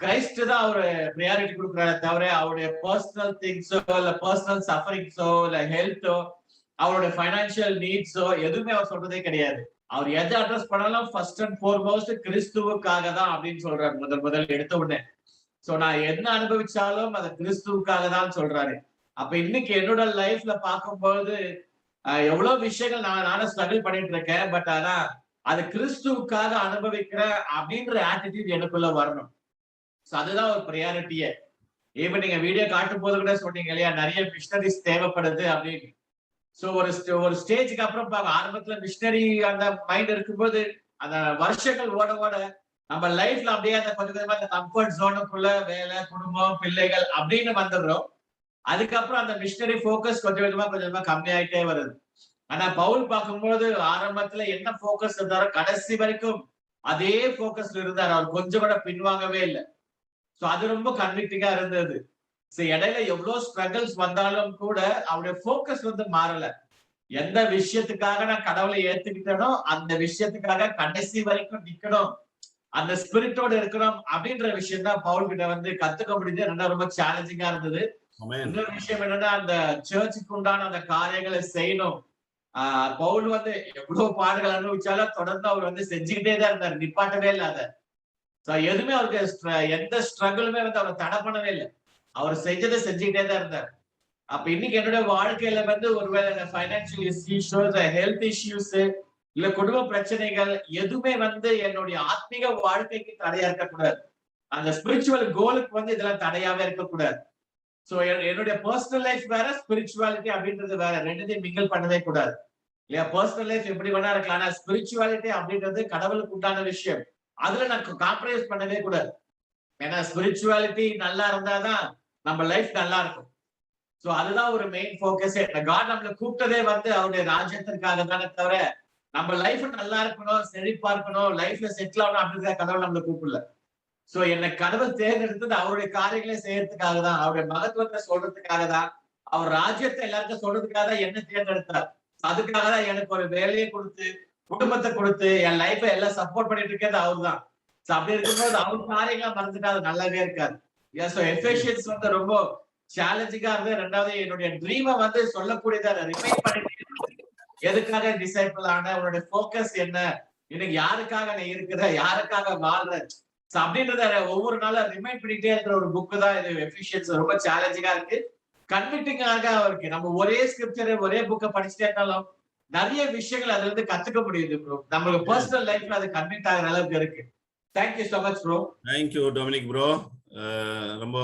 கிரைஸ்ட் தான் அவரு ப்ரையாரிட்டி கொடுக்குறாரு தவிர அவருடைய பர்சனல் திங்ஸோ இல்ல பர்சனல் சஃபரிங்ஸோ இல்ல ஹெல்த்தோ அவருடைய பைனான்சியல் நீட்ஸோ எதுவுமே அவர் சொல்றதே கிடையாது. அவர் எதை அட்ரஸ் பண்ணாலும் ஃபர்ஸ்ட் அண்ட் ஃபோர்மோஸ்ட் கிறிஸ்துவுக்காக தான் அப்படின்னு சொல்றாரு முதல் எடுத்த உடனே. சோ நான் என்ன அனுபவிச்சாலும் அது கிறிஸ்துவுக்காக தான் சொல்றாரு. அப்ப இன்னைக்கு என்னோட லைஃப்ல பார்க்கும்போது எவ்வளவு விஷயங்கள் நானும் ஸ்ட்ரகிள் பண்ணிட்டு இருக்கேன். பட் ஆனா அது கிறிஸ்துவுக்காக அனுபவிக்கிற அப்படின்ற ஆட்டிடியூட் எனக்குள்ள வரணும். சோ அதுதான் ஒரு ப்ரையாரிட்டியே. இப்ப நீங்க வீடியோ காட்டும் போது கூட சொன்னீங்க இல்லையா, நிறைய மிஷனரிஸ் தேவைப்படுது அப்படின்னு. சோ ஒரு ஸ்டேஜுக்கு அப்புறம் ஆரம்பத்துல மிஷனரி அந்த மைண்ட் இருக்கும்போது அந்த வருஷங்கள் ஓட ஓட நம்ம லைஃப்ல அப்படியே அந்த கொஞ்சம் கொஞ்சமா அந்த கம்ஃபர்ட் ஜோனுக்குள்ள வேலை, குடும்பம், பிள்ளைகள் அப்படின்னு வந்துடுறோம். அதுக்கப்புறம் அந்த மிஷனரி போக்கஸ் கொஞ்சம் கொஞ்சமா கம்மியாயிட்டே வருது. ஆனா பவுல் பார்க்கும்போது ஆரம்பத்துல என்ன போக்கஸ் இருந்தாரோ கடைசி வரைக்கும் அதே போக்கஸ்ல இருந்தார். அவர் கொஞ்சம் கூட பின்வாங்கவே இல்லை. சோ அது ரொம்ப கன்விக்டிங்கா இருந்தது. இடையில எவ்வளவு ஸ்ட்ரகிள்ஸ் வந்தாலும் கூட அவருடைய போக்கஸ் வந்து மாறல. எந்த விஷயத்துக்காக நான் கடவுளை ஏத்துக்கிட்டனோ அந்த விஷயத்துக்காக கடைசி வரைக்கும் நிக்கணும், அந்த ஸ்பிரிட்டோட இருக்கணும் அப்படின்ற விஷயம் தான் பவுல் கிட்ட வந்து கத்துக்க முடிஞ்சது. ரெண்டா ரொம்ப சேலஞ்சிங்கா இருந்தது. இன்னொரு விஷயம் என்னன்னா அந்த சர்ச்சுக்கு உண்டான அந்த காரியங்களை செய்யணும். பவுல் வந்து எவ்வளவு பாடுகள் அனுபவிச்சாலும் தொடர்ந்து அவர் வந்து செஞ்சுக்கிட்டே தான் இருந்தார், நிப்பாட்டவே இல்லை. அதை எதுவுமே அவருக்கு எந்த ஸ்ட்ரகிளுமே வந்து அவரை தடை பண்ணவே இல்லை. அவர் செஞ்சதை செஞ்சுக்கிட்டே தான் இருந்தார். அப்ப இன்னைக்கு என்னோட வாழ்க்கையில வந்து ஒருவேளை ஃபைனான்சியல் இஷ்யூஸ், ஹெல்த் இஷ்யூஸ், இல்ல குடும்ப பிரச்சனைகள் எதுவுமே வந்து என்னுடைய ஆத்மீக வாழ்க்கைக்கு தடையா இருக்கக்கூடாது. அந்த ஸ்பிரிச்சுவல் கோலுக்கு வந்து இதெல்லாம் தடையாவே இருக்கக்கூடாது. சோ என்னுடைய பர்சனல் லைஃப் வேற, ஸ்பிரிச்சுவாலிட்டி அப்படின்றது வேற. ரெண்டுத்தையும் மிங்கிள் பண்ணவே கூடாது இல்லையா? பர்சனல் லைஃப் எப்படி வேணா இருக்கலாம், ஆனா ஸ்பிரிச்சுவாலிட்டி அப்படின்றது கடவுளுக்கு உண்டான விஷயம். அதுல நான் காம்ப்ரமைஸ் பண்ணவே கூடாது. ஏன்னா ஸ்பிரிச்சுவாலிட்டி நல்லா இருந்தாதான் நம்ம லைஃப் நல்லா இருக்கும். சோ அதுதான் ஒரு மெயின் போக்கஸே. காட் நம்மள கூப்பிட்டதே வந்து அவருடைய ராஜ்யத்திற்காக தானே தவிர நம்ம லைஃப் நல்லா இருக்கணும், செழிப்பா இருக்கணும், லைஃப்ல செட்டில் ஆகணும் அப்படிங்கிற கடவுள் நம்மள கூப்பிடல. சோ என்னை கடவுள் தேர்ந்தெடுத்தது அவருடைய காரியங்களை செய்யறதுக்காக தான், அவருடைய மகத்துவத்தை சொல்றதுக்காக தான், அவர் ராஜ்யத்தை எல்லாருக்கும் சொல்றதுக்காக தான் என்ன தேர்ந்தெடுத்தார். அதுக்காக தான் எனக்கு ஒரு வேலையை கொடுத்து, குடும்பத்தை கொடுத்து, என் லைஃபை எல்லாம் சப்போர்ட் பண்ணிட்டு இருக்கிறது அவர் தான். சோ அப்படி இருக்கும்போது அவர் காரியங்களா மறந்துட்டா அது நல்லாவே இருக்காது. எஃபேசியன்ஸ் வந்து ரொம்ப சேலஞ்சிங்கா இருந்து, ரெண்டாவது என்னுடைய ட்ரீமை வந்து சொல்லக்கூடியதா ரிமைண்ட் பண்ணிட்டு, எதுக்காக டிசைபிள் ஆன, உன்னுடைய போக்கஸ் என்ன, இன்னைக்கு யாருக்காக நீ இருக்கிற, யாருக்காக வாழ்ற அப்படின்றத ஒவ்வொரு நாளும் ரிமைண்ட் பண்ணிட்டே இருக்கிற ஒரு புக்கு தான் இது எஃபிஷியன்ஸ். ரொம்ப சேலஞ்சிங்கா இருக்கு, கன்விக்டிங்காக இருக்கு. நம்ம ஒரே ஸ்கிரிப்சர் ஒரே புக்கை படிச்சுட்டே இருந்தாலும் நிறைய விஷயங்கள் அதுல இருந்து கத்துக்க முடியுது ப்ரோ. நம்மளுக்கு பர்சனல் லைஃப்ல அது கன்விக்ட் ஆகிற அளவுக்கு இருக்கு. Thank you so much bro. Thank you Dominic bro. ரொம்ப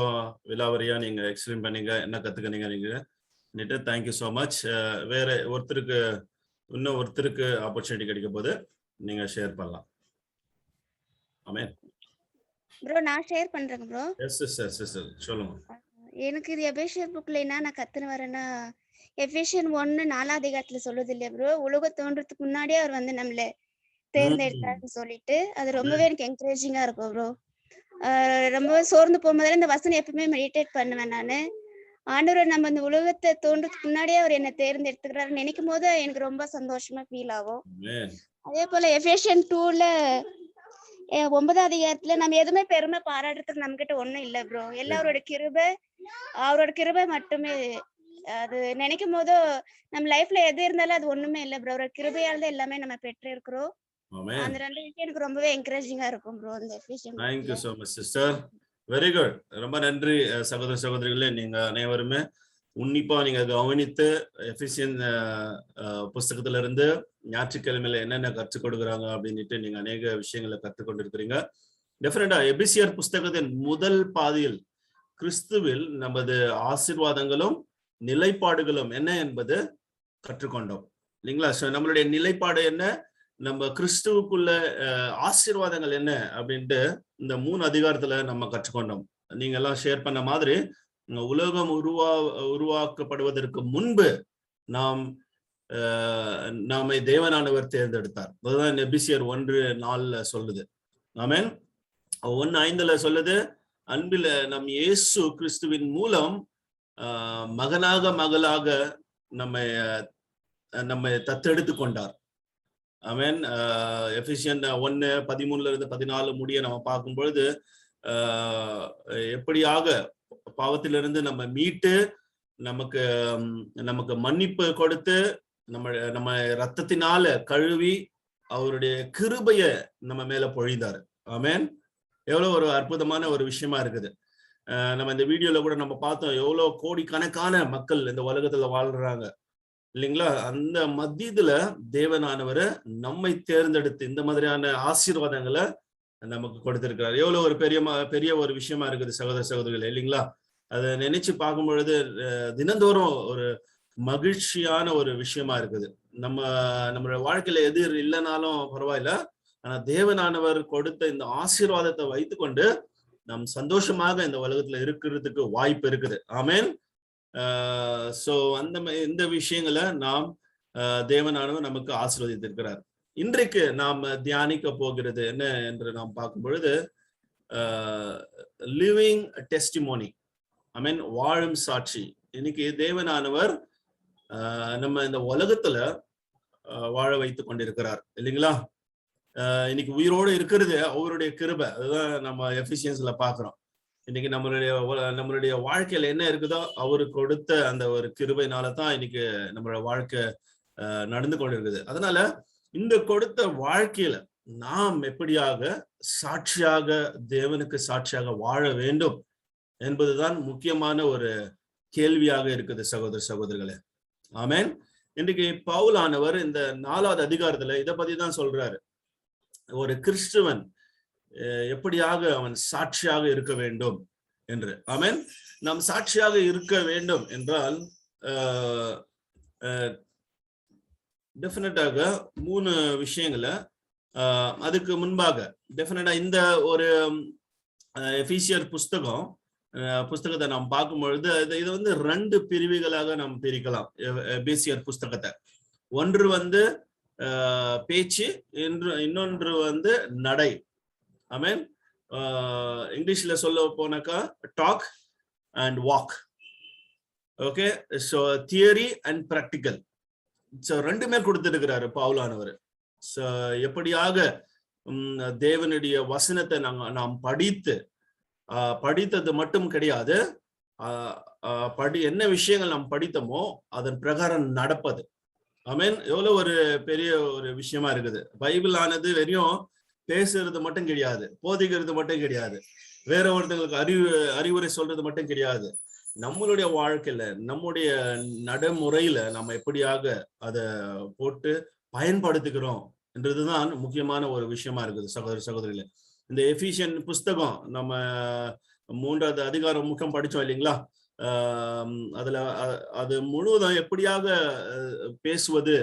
விலாவரியா நீங்க எக்ஸ்பிளைன் பண்ணீங்க, என்ன கத்துக்கினீங்க நீங்க. Thank you so much. வேற ஒருத்தருக்கு இன்னும் ஒருத்தருக்கு ஆப்பர்ச்சுனிட்டி கிடைக்கும் போது நீங்க ஷேர் பண்ணலாம். ஆமென் ப்ரோ. நான் ஷேர் பண்றேன் ப்ரோ. எஸ் எஸ் எஸ் சொல்லுங்க. எனக்கு இது எபேசியர் புக்ல என்ன நான் கத்துன்னு வரேன்னா, எபேசியன் 1:4 அதிகாரத்துல சொல்லுது இல்லையா ப்ரோ, உலக தோன்றதுக்கு முன்னாடியே அவர் வந்து நம்மள தேர்ந்தெடுத்தாருன்னு சொல்லிட்டு, அது ரொம்பவே எனக்கு என்கரேஜிங்கா இருக்கும் ப்ரோ. ரொம்பவே சோர்ந்து போகும்போது இந்த வசனம் எப்பவுமே மெடிடேட் பண்ணுவேன் நானு. ஆண்டவர் நம்ம இந்த உலகத்தை தோன்றதுக்கு முன்னாடியே அவர் என்ன தேர்ந்தெடுத்துக்கிறாரு நினைக்கும் போது எனக்கு ரொம்ப சந்தோஷமா ஃபீல் ஆகும். அதே போல எபேசியன் 2ல 9 அதிகாரத்துல நம்ம எதுவுமே பெருமை பாராட்டுறதுக்கு நம்ம கிட்ட ஒண்ணும் இல்ல ப்ரோ. எல்லாரோட கிருபை, அவரோட கிருபை மட்டுமே. அது நினைக்கும் போதோ நம்ம லைஃப்ல எது இருந்தாலும் அது ஒண்ணுமே இல்ல ப்ரோ, அவரோட கிருபையால தான் எல்லாமே நம்ம பெற்று இருக்கிறோம். அந்த ரெண்டு விஷயம் எனக்கு ரொம்பவே என்கரேஜிங்கா இருக்கும் ப்ரோ இந்த efficient. Thank you so much sister. Very good. ரொம்ப நன்றி சகோதர சகோதரிகளே. நீங்க அனைவருமே உன்னிப்பா நீங்க கவனித்து எஃபிஷியன் புஸ்தகத்துல இருந்து ஞாயிற்றுக்கிழமையில என்னென்ன கற்றுக் கொடுக்குறாங்க அப்படின்ட்டு நீங்க அநேக விஷயங்களை கற்றுக்கொண்டு இருக்கிறீங்க. டெஃபினட்டா எபிசியர் புஸ்தகத்தின் முதல் பாதியில் கிறிஸ்துவில் நமது ஆசீர்வாதங்களும் நிலைப்பாடுகளும் என்ன என்பது கற்றுக்கொண்டோம் இல்லைங்களா? நம்மளுடைய நிலைப்பாடு என்ன, நம்ம கிறிஸ்துவுக்குள்ள ஆசீர்வாதங்கள் என்ன அப்படின்ட்டு இந்த 3 அதிகாரத்துல நம்ம கற்றுக்கொண்டோம். நீங்க எல்லாம் ஷேர் பண்ண மாதிரி உலகம் உருவாக்கப்படுவதற்கு முன்பு நாமை தேவனானவர் தேர்ந்தெடுத்தார். அதுதான் எபிசியர் 1:4 சொல்லுது. ஆமென். 1:5 சொல்லுது, அன்பில நம் இயேசு கிறிஸ்துவின் மூலம் மகனாக மகளாக நம்மை தத்தெடுத்து கொண்டார். ஆமென். எபிசியன் 1:13-14 முடிய நம்ம பார்க்கும் பொழுது எப்படியாக பாவத்திலிருந்து நம்ம மீட்டு நமக்கு மன்னிப்பு கொடுத்து நம்ம ரத்தத்தினால கழுவி அவருடைய கிருபைய நம்ம மேல பொழிந்தார். ஆமென். எவ்வளவு ஒரு அற்புதமான ஒரு விஷயமா இருக்குது. நம்ம இந்த வீடியோல கூட நம்ம பார்த்தோம், எவ்வளவு கோடிக்கணக்கான மக்கள் இந்த உலகத்துல வாழ்றாங்க இல்லைங்களா? அந்த மத்தியத்துல தேவனானவரை நம்மை தேர்ந்தெடுத்து இந்த மாதிரியான ஆசீர்வாதங்களை நமக்கு கொடுத்திருக்கிறார். எவ்வளவு ஒரு பெரிய ஒரு விஷயமா இருக்குது சகோதர சகோதரிகள் இல்லைங்களா? அதை நினைச்சு பார்க்கும் பொழுது தினந்தோறும் ஒரு மகிழ்ச்சியான ஒரு விஷயமா இருக்குது. நம்மளோட வாழ்க்கையில எது இல்லைனாலும் பரவாயில்ல, ஆனா தேவனானவர் கொடுத்த இந்த ஆசீர்வாதத்தை வைத்துக்கொண்டு நம் சந்தோஷமாக இந்த உலகத்துல இருக்கிறதுக்கு வாய்ப்பு இருக்குது. ஆமென். சோ இந்த விஷயங்களை நாம் தேவனானவர் நமக்கு ஆசீர்வதித்திருக்கிறார். இன்றைக்கு நாம் தியானிக்க போகிறது என்ன என்று நாம் பார்க்கும் பொழுது லிவிங் டெஸ்டிமோனி. ஆமென். வாழும் சாட்சி. இன்னைக்கு தேவனானவர் நம்ம இந்த உலகத்துல வாழ வைத்து கொண்டிருக்கிறார் இல்லைங்களா? இன்னைக்கு உயிரோடு இருக்கிறது அவருடைய கிருபை. அதுதான் நம்ம எஃபிஷியன்ஸ்ல பாக்குறோம். இன்னைக்கு நம்மளுடைய வாழ்க்கையில என்ன இருக்குதோ அவரு கொடுத்த அந்த ஒரு கிருபையினால தான் இன்னைக்கு நம்மளோட வாழ்க்கை நடந்து கொண்டிருக்குது. அதனால இந்த கொடுத்த வாழ்க்கையில நாம் எப்படியாக சாட்சியாக தேவனுக்கு சாட்சியாக வாழ வேண்டும் என்பதுதான் முக்கியமான ஒரு கேள்வியாக இருக்குது சகோதர சகோதரிகளே. ஆமென். இன்றைக்கு பவுலானவர் இந்த 4வது அதிகாரத்துல இதை பத்தி தான் சொல்றாரு. ஒரு கிறிஸ்துவன் எப்படியாக அவன் சாட்சியாக இருக்க வேண்டும் என்று. ஆமென். நாம் சாட்சியாக இருக்க வேண்டும் என்றால் டெஃபினட்டாக 3 விஷயங்களை அதுக்கு முன்பாக டெஃபினட்டா இந்த ஒரு எபேசியர் புஸ்தகத்தை நாம் பார்க்கும் பொழுது இது வந்து 2 பிரிவுகளாக நாம் பிரிக்கலாம் எபேசியர் புஸ்தகத்தை. ஒன்று பேச்சு, இன்னொன்று நடை. ஆமென். இங்கிலீஷ்ல சொல்ல போனாக்கா talk and walk. Okay, so theory and practical. So 2மே கொடுத்திருக்கிறாரு பவுலானவர். ஸோ எப்படியாக தேவனுடைய வசனத்தை நாம் படித்தது மட்டும் கிடையாது, என்ன விஷயங்கள் நாம் படித்தோமோ அதன் பிரகாரம் நடப்பது. ஆமென். எவ்வளவு ஒரு பெரிய ஒரு விஷயமா இருக்குது. பைபிள் ஆனது வெறும் பேசுறது மட்டும் கிடையாது, போதிக்கிறது மட்டும் கிடையாது, வேற ஒருத்தங்களுக்கு அறிவுரை சொல்றது மட்டும் கிடையாது. நம்மளுடைய வாழ்க்கையில, நம்முடைய நடைமுறையில நம்ம எப்படியாக அதை போட்டு பயன்படுத்துகிறோம் என்றதுதான் முக்கியமான ஒரு விஷயமா இருக்குது சகோதர சகோதரிகளே. இந்த எபிசியன் புஸ்தகம் நம்ம 3வது அதிகாரம் முக்கியம் படிச்சோம் இல்லைங்களா? அதுல அது முழுவதும் எப்படியாக பேசுவது,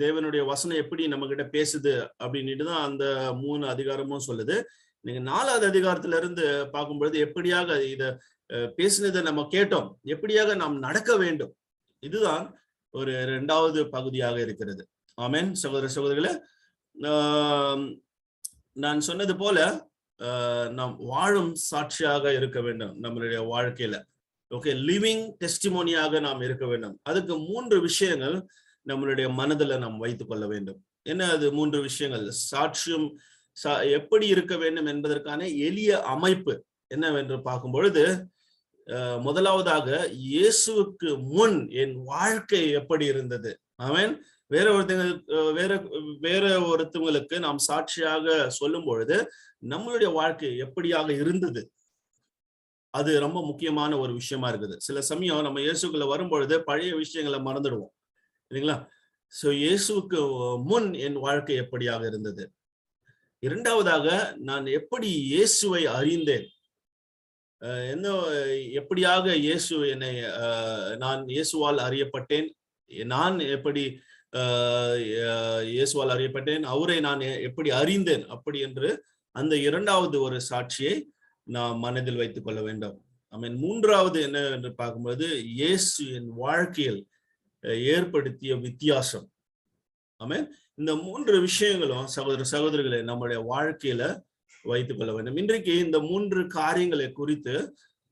தேவனுடைய வசனம் எப்படி நம்ம கிட்ட பேசுது அப்படின்னுட்டு தான் அந்த 3 அதிகாரமும் சொல்லுது. நீங்க 4வது அதிகாரத்துல இருந்து பார்க்கும்பொழுது எப்படியாக இத பேசினதை நம்ம கேட்டோம், எப்படியாக நாம் நடக்க வேண்டும், இதுதான் ஒரு 2வது பகுதியாக இருக்கிறது. ஆமென். சகோதர சகோதரிகளே, நான் சொன்னது போல நாம் வாழும் சாட்சியாக இருக்க வேண்டும் நம்மளுடைய வாழ்க்கையில. ஓகே, லிவிங் டெஸ்டிமோனியாக நாம் இருக்க வேண்டும். அதுக்கு 3 விஷயங்கள் நம்மளுடைய மனதில் நாம் வைத்துக் கொள்ள வேண்டும். என்ன அது 3 விஷயங்கள்? சாட்சியம் எப்படி இருக்க வேண்டும் என்பதற்கான எளிய அமைப்பு என்னவென்று பார்க்கும் பொழுது, முதலாவதாக இயேசுவுக்கு முன் என் வாழ்க்கை எப்படி இருந்தது. ஆமென். வேற ஒருத்தவங்களுக்கு நாம் சாட்சியாக சொல்லும் பொழுது நம்மளுடைய வாழ்க்கை எப்படியாக இருந்தது, அது ரொம்ப முக்கியமான ஒரு விஷயமா இருக்குது. சில சமயம் நம்ம இயேசுக்குள்ள வரும்பொழுது பழைய விஷயங்களை மறந்துடுவோம் இல்லைங்களா? சோ இயேசுவுக்கு முன் என் வாழ்க்கை எப்படியாக இருந்தது. 2வதாக நான் எப்படி இயேசுவை அறிந்தேன், எப்படியாக இயேசு என்னை, நான் இயேசுவால் அறியப்பட்டேன், நான் எப்படி இயேசுவால் அறியப்பட்டேன், அவரை நான் எப்படி அறிந்தேன், அப்படி என்று அந்த 2வது ஒரு சாட்சியை நாம் மனதில் வைத்துக் கொள்ள வேண்டும். ஆமென். 3வது என்ன என்று பார்க்கும்போது, இயேசு என் வாழ்க்கையில் ஏற்படுத்திய வித்தியாசம். ஆமென். இந்த 3 விஷயங்களும் சகோதர சகோதரிகளை நம்முடைய வாழ்க்கையில வைத்துக் கொள்ள வேண்டும். இன்றைக்கு இந்த 3 காரியங்களை குறித்து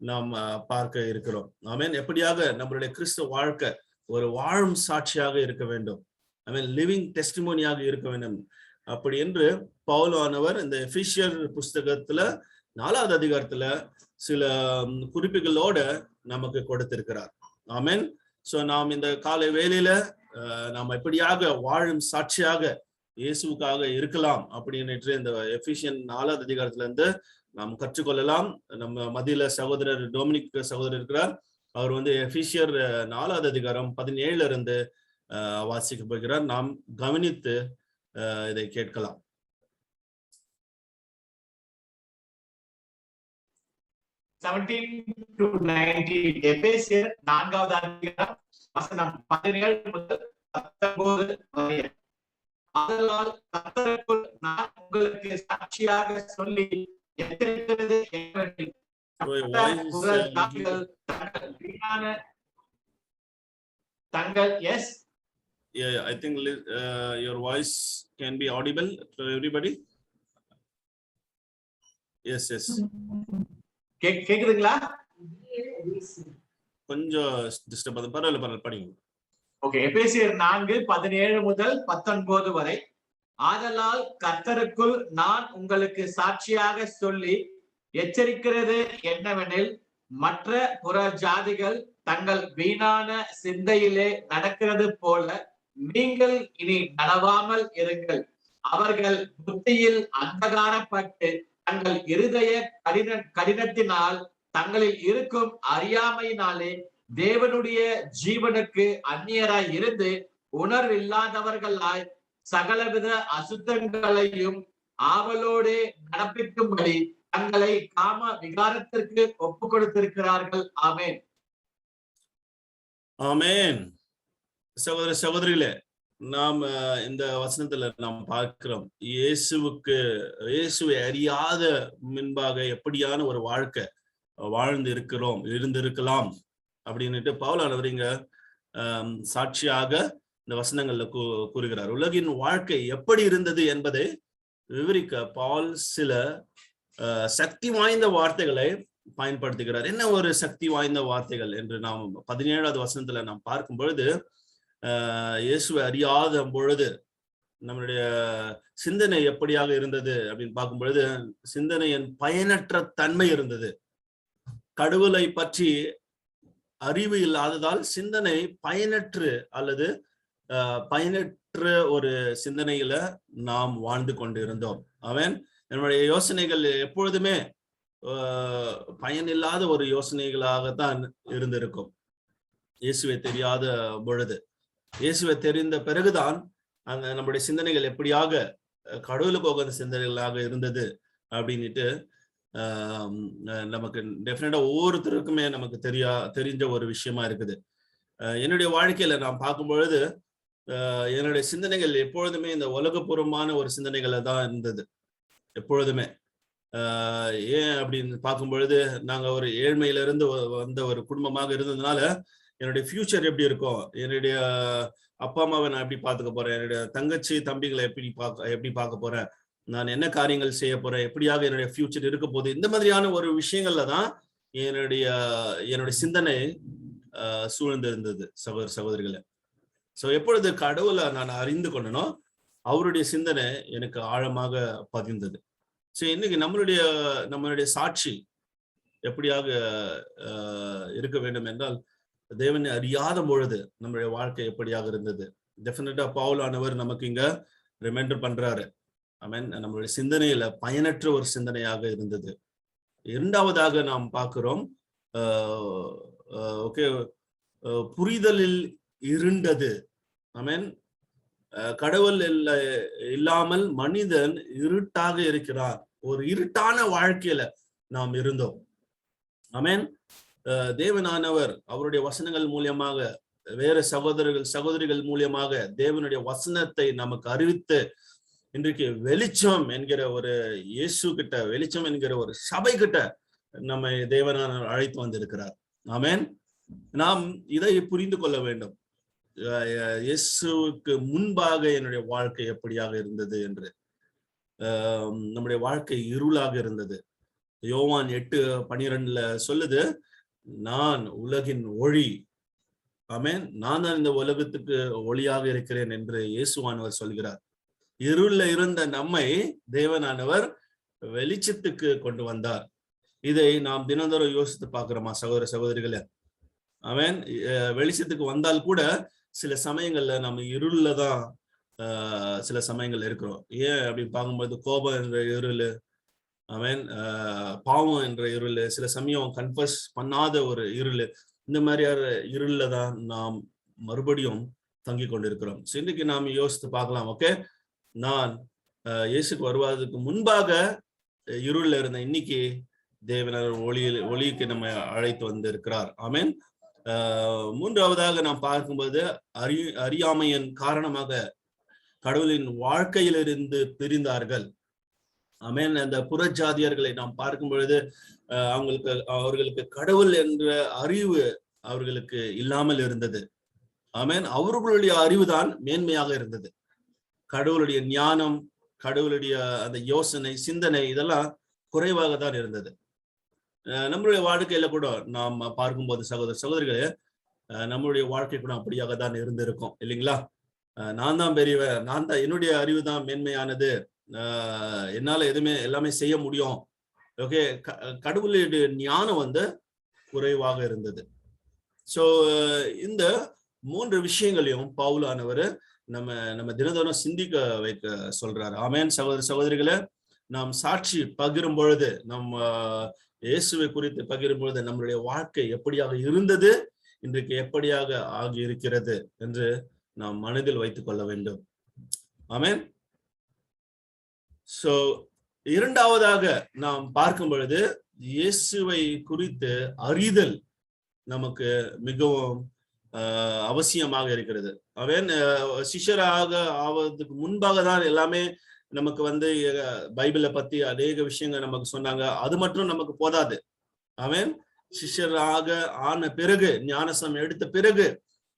நாம் பார்க்க இருக்கிறோம். ஆமென். எப்படியாக நம்மளுடைய கிறிஸ்துவ வாழ்க்கை ஒரு வாழும் சாட்சியாக இருக்க வேண்டும், ஆமென், லிவிங் டெஸ்டிமோனியாக இருக்க வேண்டும். அப்படி என்று பவுலானவர் இந்த எபேசியர் புஸ்தகத்துல 4வது அதிகாரத்துல சில குறிப்புகளோட நமக்கு கொடுத்திருக்கிறார். ஆமென். சோ நாம் இந்த காலை வேளையில நாம் எப்படியாக வாழும் சாட்சியாக இயேசுவுக்காக இருக்கலாம் அப்படின்னு இந்த எபேசியன் 4வது அதிகாரத்துல இருந்து நாம் கற்றுக்கொள்ளலாம். நம்ம மத்தியில சகோதரர் டொமினிக் சகோதரர் இருக்கிறார். அவர் எபேசியர் 4வது அதிகாரம் 17 இருந்து வாசிக்க போகிறார். நாம் கவனித்து இதை கேட்கலாம். எபேசியர் 4வது அதிகாரம் வசனம் 17 முதல் 19 வரை. ஆதலால் கர்த்தருக்குள் நான் உங்களுக்கு சாட்சியாக சொல்லி எச்சரிக்கிறது என்னவெனில், தங்கள் S Yeah, I think your voice can be audible to everybody. Yes. கேக்குதுங்களா? கொஞ்சம் டிஸ்டர்ப் ஆகுது. பரவாயில்ல படிங்க. ஓகே, எபேசியர் 4:17 முதல் 19 வரை. ஆதலால் கர்த்தருக்குள் நான் உங்களுக்கு சாட்சியாக சொல்லி எச்சரிக்கிறது என்னவெனில், மற்ற புற ஜாதிகள் தங்கள் வீணான சிந்தையிலே நடக்கிறது போல நீங்கள் இனி நடவாமல் இருங்கள். அவர்கள் புத்தியில் அந்தகாரப்பட்டு தங்கள் இருதய கடினத்தினால் தங்களில் இருக்கும் அறியாமையினாலே தேவனுடைய ஜீவனுக்கு அந்நியராய் இருந்து உணர்வில்லாதவர்களாய் சகலவித அசுத்தங்களையும் ஆவலோடு நடப்பிக்கும்படி தங்களை காம விகாரத்திற்கு ஒப்பு கொடுத்திருக்கிறார்கள். ஆமென். ஆமென். சகோதர சகோதரிகளே, நாம் இந்த வசனத்துல நாம் பார்க்கிறோம் இயேசுவை அறியாத முன்பாக எப்படியான ஒரு வாழ்க்கை வாழ்ந்து இருக்கிறோம் இருந்திருக்கலாம் அப்படின்னுட்டு பவுலானவர் இங்க சாட்சியாக இந்த வசனங்கள்ல கூறுகிறார். உலகின் வாழ்க்கை எப்படி இருந்தது என்பதை விவரிக்க பவுல் சில சக்தி வாய்ந்த வார்த்தைகளை பயன்படுத்துகிறார். என்ன ஒரு சக்தி வாய்ந்த வார்த்தைகள் என்று நாம் 17வது வசனத்துல நாம் பார்க்கும் பொழுது, இயேசுவை அறியாத பொழுது நம்மளுடைய சிந்தனை எப்படியாக இருந்தது அப்படின்னு பார்க்கும் பொழுது, சிந்தனையின் பயனற்ற தன்மை இருந்தது. கடவுளை பற்றி அறிவு இல்லாததால் சிந்தனை பயனற்று அல்லது பயனற்ற ஒரு சிந்தனையில நாம் வாழ்ந்து கொண்டு இருந்தோம். நம்முடைய யோசனைகள் எப்பொழுதுமே பயனில்லாத ஒரு யோசனைகளாகத்தான் இருந்திருக்கும். இயேசுவை தெரியாத பொழுது, இயேசுவை தெரிந்த பிறகுதான் அந்த நம்முடைய சிந்தனைகள் எப்படியாக கடவுளுக்கு உகந்த சிந்தனைகளாக இருந்தது அப்படின்ட்டு நமக்கு டெஃபினட்டா ஒவ்வொருத்தருக்குமே நமக்கு தெரிஞ்ச ஒரு விஷயமா இருக்குது. என்னுடைய வாழ்க்கையில நான் பார்க்கும் பொழுது என்னுடைய சிந்தனைகள் எப்பொழுதுமே இந்த உலகபூர்வமான ஒரு சிந்தனைகளை தான் இருந்தது எப்பொழுதுமே. ஏன் அப்படின்னு பார்க்கும் பொழுது, நாங்க ஒரு ஏழ்மையிலிருந்து வந்த ஒரு குடும்பமாக இருந்ததுனால என்னுடைய ஃபியூச்சர் எப்படி இருக்கும், என்னுடைய அப்பா அம்மாவை நான் எப்படி பார்த்துக்க போறேன், என்னுடைய தங்கச்சி தம்பிகளை எப்படி பார்க்க போறேன், நான் என்ன காரியங்கள் செய்ய போறேன், எப்படியாக என்னுடைய ஃபியூச்சர் இருக்க போகுது, இந்த மாதிரியான ஒரு விஷயங்கள்ல தான் என்னுடைய சிந்தனை சூழ்ந்து இருந்தது சகோதரிகளை. ஸோ எப்பொழுது கடவுளை நான் அறிந்து கொண்டனோ அவருடைய சிந்தனை எனக்கு ஆழமாக பதிந்தது. ஸோ இன்னைக்கு நம்மளுடைய சாட்சி எப்படியாக இருக்க வேண்டும் என்றால், தேவனை அறியாத பொழுது நம்மளுடைய வாழ்க்கை எப்படியாக இருந்தது. டெஃபினட்டா பவுலானவர் நமக்கு இங்க ரிமைண்டர் பண்றாரு. நம்மளுடைய சிந்தனையில பயனற்ற ஒரு சிந்தனையாக இருந்தது. இரண்டாவதாக நாம் பார்க்கிறோம், புரிதலில் இருண்டது. கடவுள் இல்லாமல் மனிதன் இருட்டாக இருக்கிறார். ஒரு இருட்டான வாழ்க்கையில நாம் இருந்தோம். தேவனானவர் அவருடைய வசனங்கள் மூலியமாக, வேற சகோதரிகள் மூலியமாக தேவனுடைய வசனத்தை நமக்கு அறிவித்து இன்றைக்கு வெளிச்சம் என்கிற ஒரு இயேசு கிட்ட, வெளிச்சம் என்கிற ஒரு சபை கிட்ட நம்மை தேவனானவர் அழைத்து வந்திருக்கிறார். நாம் இதை புரிந்து கொள்ள வேண்டும். இயேசுவுக்கு முன்பாக என்னுடைய வாழ்க்கை எப்படியாக இருந்தது என்று. நம்முடைய வாழ்க்கை இருளாக இருந்தது. யோவான் 8:12 சொல்லுது, நான் உலகின் ஒளி. நான் தான் இந்த உலகத்துக்கு ஒளியாக இருக்கிறேன் என்று இயேசுவானவர் சொல்கிறார். இருள இருந்த நம்மை தேவனானவர் வெளிச்சத்துக்கு கொண்டு வந்தார். இதை நாம் தினந்தோறும் யோசித்து பார்க்கிறோமா சகோதரிகளே? வெளிச்சத்துக்கு வந்தால் கூட சில சமயங்கள்ல நம்ம இருள்ல தான் சில சமயங்கள் இருக்கிறோம். ஏன் அப்படின்னு பார்க்கும்போது, கோபம் என்ற இருள், பாவம் என்ற இருள், சில சமயம் கன்ஃபஸ் பண்ணாத ஒரு இருள், இந்த மாதிரியான இருள்ல தான் நாம் மறுபடியும் தங்கி கொண்டிருக்கிறோம். இன்னைக்கு நாம் யோசித்து பார்க்கலாம். நான் இயேசுக்கு வருவதற்கு முன்பாக இருள்ல இருந்த இன்னைக்கு தேவனார் ஒளிக்கு நம்ம அழைத்து வந்திருக்கிறார். மூன்றாவதாக நாம் பார்க்கும்போது, அறியாமையின் காரணமாக கடவுளின் வாழ்க்கையிலிருந்து பிரிந்தார்கள். அந்த புறஜாதியர்களை நாம் பார்க்கும் பொழுது அவர்களுக்கு கடவுள் என்ற அறிவு அவர்களுக்கு இல்லாமல் இருந்தது. அவர்களுடைய அறிவுதான் மேன்மையாக இருந்தது. கடவுளுடைய ஞானம், கடவுளுடைய அந்த யோசனை, சிந்தனை இதெல்லாம் குறைவாக தான் இருந்தது. நம்மளுடைய வாழ்க்கையில கூட நாம் பார்க்கும்போது சகோதரிகளே, நம்மளுடைய வாழ்க்கை கூட அப்படியாக தான் இருந்திருக்கும் இல்லைங்களா? நான் தான் பெரியவன், நான் தான், என்னுடைய அறிவு தான் மேன்மையானது, என்னால எல்லாமே செய்ய முடியும். கடவுளுடைய ஞானம் குறைவாக இருந்தது. சோ இந்த 3 விஷயங்களையும் பவுலானவர் நம்ம தினதோறும் சிந்திக்க வைக்க சொல்றாரு. சகோதரிகளே, நாம் சாட்சி பகிரும் பொழுது, நம்ம இயேசுவை குறித்து பகிரும் பொழுது நம்மளுடைய வாழ்க்கை எப்படியாக இருந்தது, இன்றைக்கு எப்படியாக ஆகி இருக்கிறது என்று நாம் மனதில் வைத்துக் கொள்ள வேண்டும். ஆமென். சோ இரண்டாவதாக நாம் பார்க்கும் பொழுது இயேசுவை குறித்து அறிதல் நமக்கு மிகவும் அவசியமாக இருக்கிறது. அவன் சிஷ்யராக ஆவதற்கு முன்பாக தான் எல்லாமே நமக்கு பைபிளை பத்தி அநேக விஷயங்கள் நமக்கு சொன்னாங்க. அது மட்டும் நமக்கு போதாது. அவன் சிஷ்யராக ஆன பிறகு, ஞானஸ்நானம் எடுத்த பிறகு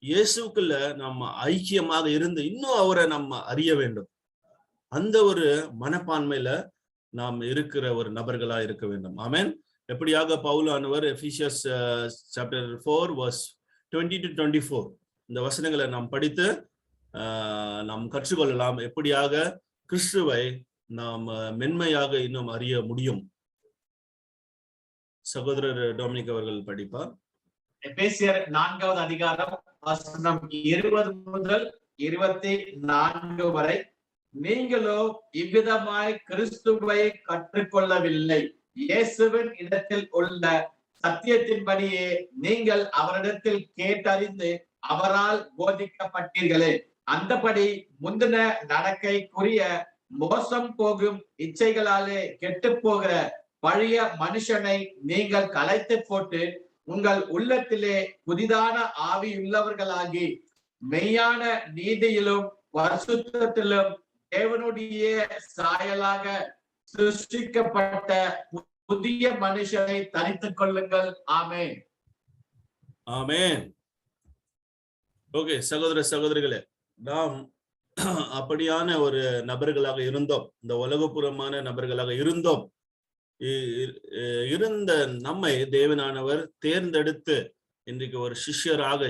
இயேசுக்குள்ள நம்ம ஐக்கியமாக இருந்து இன்னும் அவரை நம்ம அறிய வேண்டும். அந்த ஒரு மனப்பான்மையில நாம் இருக்கிற ஒரு நபர்களா இருக்க வேண்டும். ஆமென். எப்படியாக பவுலானவர் எபேசியஸ் சாப்டர் 4 verse 20 to 24 இந்த வசனங்களை நாம் படித்து நாம் கற்றுக்கொள்ளலாம். எப்படியாக கிறிஸ்துவை நாம் மென்மையாக இன்னும் அறிய முடியும். சகோதரர் டொமினிக் அவர்கள் படிப்பார். எபேசியர் 4வது அதிகாரம் வசனம் 20 முதல் 24 வரை. நீங்களோ இவ்விதமாய் கிறிஸ்துவை கற்றுக்கொள்ளவில்லை. இயேசுவின் இடத்தில் உள்ள சத்தியத்தின்படியே நீங்கள் அவரிடத்தில் கேட்டறிந்து அவரால் போதிக்கப்பட்டீர்களே. அந்தபடி முந்தின நடக்கைக்குரிய மோசம் போகும் இச்சைகளாலே கெட்டு போகிற பழைய மனுஷனை நீங்கள் களைத்து போட்டு உங்கள் உள்ளத்திலே புதிதான ஆவியுள்ளவர்களாகி மெய்யான நீதியிலும் பரிசுத்தத்திலும் தேவனுடைய சாயலாக சிருஷ்டிக்கப்பட்ட புதிய மனுஷனை தரித்துக் கொள்ளுங்கள். ஆமென். ஆமென். ஓகே சகோதர சகோதரிகளே, நாம் அப்படியான ஒரு நபர்களாக இருந்தோம். இந்த உலகபுறமான நபர்களாக இருந்தோம். இருந்த நம்மை தேவனானவர் தேர்ந்தெடுத்து இன்றைக்கு ஒரு சிஷ்யராக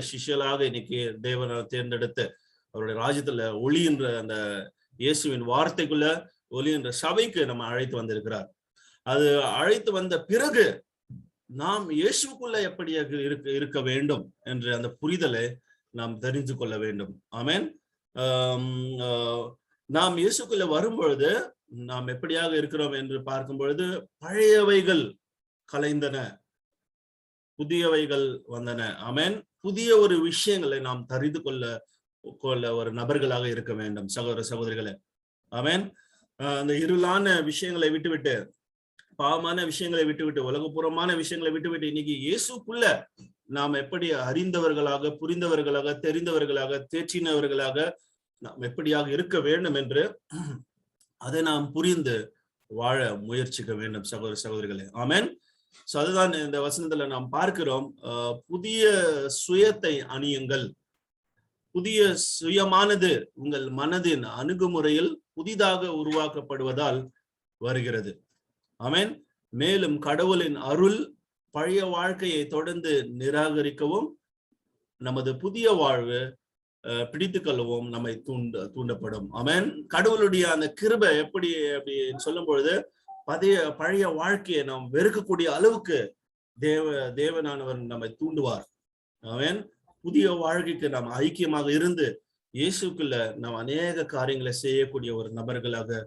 இன்னைக்கு தேவனானவர் தேர்ந்தெடுத்து அவருடைய ராஜ்யத்துல ஒளி என்ற அந்த இயேசுவின் வார்த்தைக்குள்ள ஒளி என்ற சபைக்கு நம்ம அழைத்து வந்திருக்கிறார். அது அழைத்து வந்த பிறகு நாம் இயேசுக்குள்ள எப்படியாக இருக்க வேண்டும் என்ற அந்த புரிதலை நாம் தெரிந்து கொள்ள வேண்டும். ஆமென். நாம் இயேசுக்குள்ள வரும்பொழுது நாம் எப்படியாக இருக்கிறோம் என்று பார்க்கும் பொழுது பழையவைகள் கலைந்தன, புதியவைகள் வந்தன. ஆமென். புதிய ஒரு விஷயங்களை நாம் தெரிந்து கொள்ள ஒரு நபர்களாக இருக்க வேண்டும் சகோதர சகோதரிகளே. ஆமென். அந்த இருளான விஷயங்களை விட்டுவிட்டு, பாவமான விஷயங்களை விட்டுவிட்டு, உலகபூர்வமான விஷயங்களை விட்டுவிட்டு இன்னைக்கு இயேசுக்குள்ள நாம் எப்படி அறிந்தவர்களாக, புரிந்தவர்களாக, தெரிந்தவர்களாக, தேற்றினவர்களாக நாம் எப்படியாக இருக்க வேண்டும் என்று அதை நாம் புரிந்து வாழ முயற்சிக்க வேண்டும் சகோதர சகோதரிகளே. ஆமென். சோ அதுதான் இந்த வசனத்துல நாம் பார்க்கிறோம். புதிய சுயத்தை அணியுங்கள். புதிய சுயமானது உங்கள் மனதின் அணுகுமுறையில் புதிதாக உருவாக்கப்படுவதால் வருகிறது. ஆமென். மேலும் கடவுளின் அருள் பழைய வாழ்க்கையை தொடர்ந்து நிராகரிக்கவும் நமது புதிய வாழ்வு பிடித்து கொள்ளவும் நம்மை தூண்டப்படும். ஆமென். கடவுளுடைய அந்த கிருபை எப்படி சொல்லும் பொழுது பழைய வாழ்க்கையை நாம் வெறுக்கக்கூடிய அளவுக்கு தேவனானவர் நம்மை தூண்டுவார். ஆமென். புதிய வாழ்க்கைக்கு நாம் ஐக்கியமாக இருந்து இயேசுக்குள்ள நாம் அநேக காரியங்களை செய்யக்கூடிய ஒரு நபர்களாக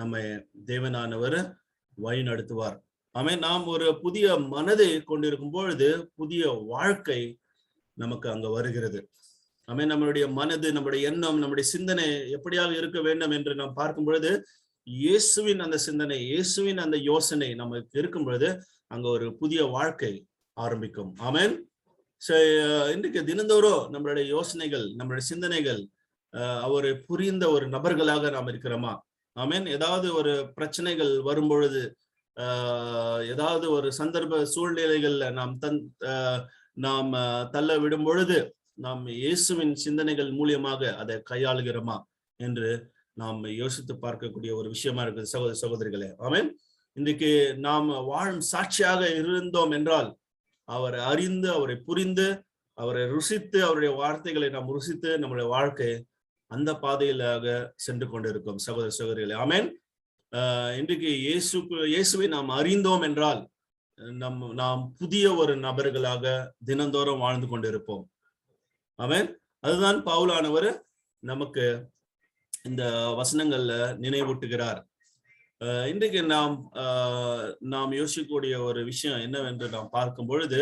நம்மை தேவனானவர் வழி நடத்துவார். ஆமென். நாம் ஒரு புதிய மனதை கொண்டிருக்கும் பொழுது புதிய வாழ்க்கை நமக்கு அங்க வருகிறது. ஆமென். நம்மளுடைய மனது, நம்முடைய எண்ணம், நம்முடைய சிந்தனை எப்படியாக இருக்க வேண்டும் என்று நாம் பார்க்கும் பொழுது இயேசுவின் அந்த சிந்தனை, இயேசுவின் அந்த யோசனை நமக்கு இருக்கும் பொழுது அங்க ஒரு புதிய வாழ்க்கை ஆரம்பிக்கும். ஆமென். இன்றைக்கு தினந்தோறும் நம்மளுடைய யோசனைகள், நம்மளுடைய சிந்தனைகள் அவரை புரிந்த ஒரு நபர்களாக நாம் இருக்கிறோமா? ஆமென். ஏதாவது ஒரு பிரச்சனைகள் வரும் பொழுது, ஏதாவது ஒரு சந்தர்ப்ப சூழ்நிலைகள்ல நாம் தள்ள விடும் பொழுது நாம் இயேசுவின் சிந்தனைகள் மூலியமாக அதை கையாளுகிறோமா என்று நாம் யோசித்து பார்க்கக்கூடிய ஒரு விஷயமா இருக்குது சகோதர சகோதரிகளே. ஆமென். இன்றைக்கு நாம் வாழும் சாட்சியாக இருந்தோம் என்றால் அவரை அறிந்து, அவரை புரிந்து, அவரை ருசித்து, அவருடைய வார்த்தைகளை நாம் ருசித்து நம்முடைய வாழ்க்கை அந்த பாதையிலாக சென்று கொண்டிருக்கும் சகோதர சகோதரிகளே. ஆமென். இன்றைக்கு இயேசுவை நாம் அறிந்தோம் என்றால் நாம் புதிய ஒரு நபர்களாக தினந்தோறும் வாழ்ந்து கொண்டிருப்போம். ஆமென். அதுதான் பவுலானவர் நமக்கு இந்த வசனங்கள்ல நினைவூட்டுகிறார். இன்றைக்கு நாம் யோசிக்கக்கூடிய ஒரு விஷயம் என்னவென்று நாம் பார்க்கும் பொழுது,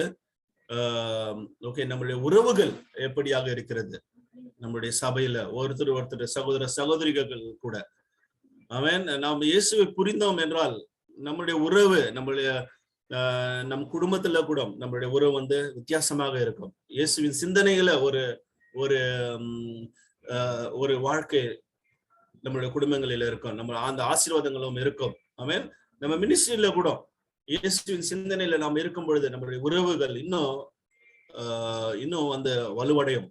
நம்முடைய உறவுகள் எப்படியாக இருக்கிறது? நம்முடைய சபையில ஒருத்தர் சகோதர சகோதரிகள் கூட. ஆமென். நாம் இயேசுவை புரிந்தோம் என்றால் நம்முடைய உறவு, நம்முடைய நம் குடும்பத்துல கூட நம்மளுடைய உறவு வித்தியாசமாக இருக்கும். இயேசுவின் சிந்தனைகளை ஒரு ஒரு வாழ்க்கை நம்மளுடைய குடும்பங்களில இருக்கும். நம்ம அந்த ஆசீர்வாதங்களும் இருக்கும். ஆமென். நம்ம மினிஸ்ட்ரியில கூட இயேசுவின் சிந்தனையில நாம் இருக்கும் பொழுது நம்மளுடைய உறவுகள் இன்னும் வலுவடையும்.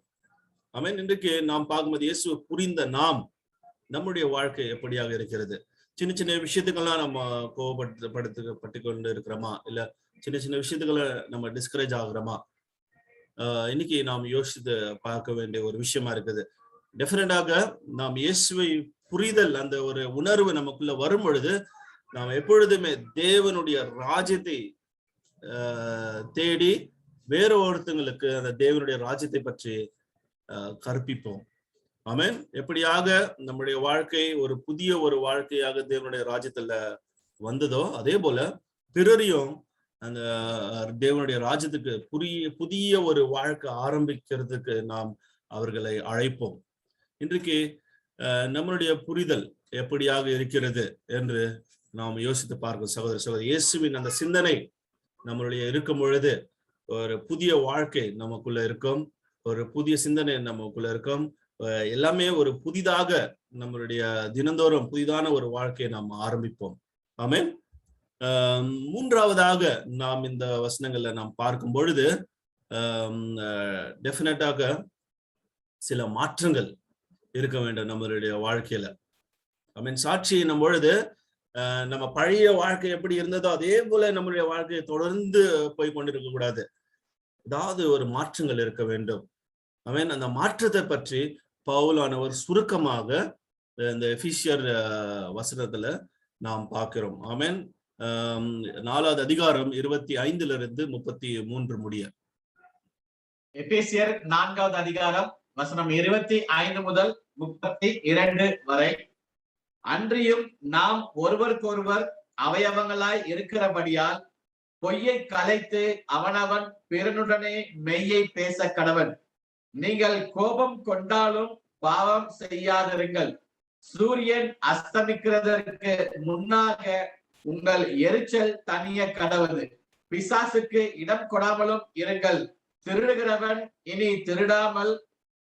ஆமென். இன்றைக்கு நாம் பார்க்கும்போது இயேசுவை புரிந்த நாம் நம்முடைய வாழ்க்கை எப்படியாக இருக்கிறது? சின்ன சின்ன விஷயத்துக்கெல்லாம் நம்ம கோபப்பட்டு கொண்டு இருக்கிறோமா? இல்ல சின்ன சின்ன விஷயத்துக்களை நம்ம டிஸ்கரேஜ் ஆகுறோமா? இன்னைக்கு நாம் யோசித்து பார்க்க வேண்டிய ஒரு விஷயமா இருக்குது. டெஃபினட்டாக நாம் இயேசுவை புரிதல், அந்த ஒரு உணர்வு நமக்குள்ள வரும் பொழுது நாம் எப்பொழுதுமே தேவனுடைய ராஜ்யத்தை தேடி வேற ஒருத்தங்களுக்கு அந்த தேவனுடைய ராஜ்யத்தை பற்றி கற்பிப்போம். ஆமென். எப்படியாக நம்முடைய வாழ்க்கை ஒரு புதிய ஒரு வாழ்க்கையாக தேவனுடைய ராஜ்யத்துல வந்ததோ அதே போல பிறரையும் அந்த தேவனுடைய ராஜ்யத்துக்கு புதிய ஒரு வாழ்க்கை ஆரம்பிக்கிறதுக்கு நாம் அவர்களை அழைப்போம். இன்றைக்கு நம்மளுடைய புரிதல் எப்படியாக இருக்கிறது என்று நாம் யோசித்து பார்க்கும் சகோதர சகோதரி. இயேசுவின் அந்த சிந்தனை நம்மளுடைய இருக்கும் பொழுது ஒரு புதிய வாழ்க்கை நமக்குள்ள இருக்கும், ஒரு புதிய சிந்தனை நமக்குள்ள இருக்கும். எல்லாமே ஒரு புதிதாக நம்மளுடைய தினந்தோறும் புதிதான ஒரு வாழ்க்கையை நாம் ஆரம்பிப்போம். ஆமென். மூன்றாவதாக நாம் இந்த வசனங்கள்ல நாம் பார்க்கும் பொழுது டெஃபினட்டாக சில மாற்றங்கள் இருக்க வேண்டும் நம்மளுடைய வாழ்க்கையில. ஆமென். சாட்சி என்னும் பொழுது நம்ம பழைய வாழ்க்கை எப்படி இருந்ததோ அதே போல நம்மளுடைய வாழ்க்கையை தொடர்ந்து போய் கொண்டிருக்க கூடாது. ஏதாவது ஒரு மாற்றங்கள் இருக்க வேண்டும். ஆமென். அந்த மாற்றத்தை பற்றி பவுலானவர் சுருக்கமாக இந்த எபிசியர் வசனத்துல நாம் பார்க்கிறோம். ஆமென். 4வது அதிகாரம் 25 33 முடிய. எபேசியர் 4வது அதிகாரம் வசனம் 25 முதல் 32 வரை. அன்றியும் நாம் ஒருவருக்கொருவர் அவயவங்களாய் இருக்கிறபடியால் பொய்யை கலைத்து அவனவன் பிறனுடனே மெய்யை பேச கடவன். நீங்கள் கோபம் கொண்டாலும் பாவம் செய்யாதிருங்கள். சூரியன் அஸ்தமிக்கிறதற்கு முன்னாக உங்கள் எரிச்சல் தனிய கடவது. பிசாசுக்கு இடம் கொடாமலும் இருங்கள். திருடுகிறவன் இனி திருடாமல்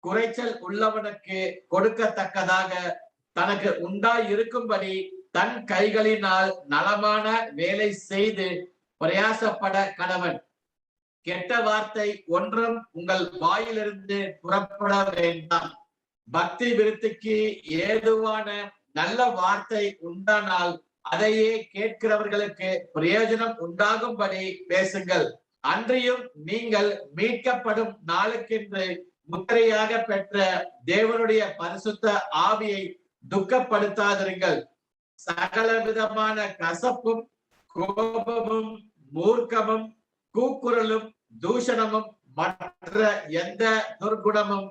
குறைச்சல் உள்ளவனுக்கு கொடுக்கத்தக்கதாக தனக்கு உண்டாயிருக்கும்படி தன் கைகளினால் நலமான வேலை செய்து பிரயாசப்பட கடவன். கெட்ட வார்த்தை ஒன்றும் உங்கள் வாயிலிருந்து புறப்பட வேண்டாம். பக்தி விருத்திக்கு ஏதுவான நல்ல வார்த்தை உண்டானால் அதையே கேட்கிறவர்களுக்கு பிரயோஜனம் உண்டாகும்படி பேசுங்கள். அன்றியும் நீங்கள் மீட்கப்படும் நாளுக்கென்று முத்திரையாக பெற்ற தேவனுடைய பரிசுத்த ஆவியை துக்கப்படுத்தாதிருங்கள். சகல விதமான கசப்பும் கோபமும் மூர்க்கமும் கூக்குரலும் தூஷணமும் மற்ற எந்த துர்குணமும்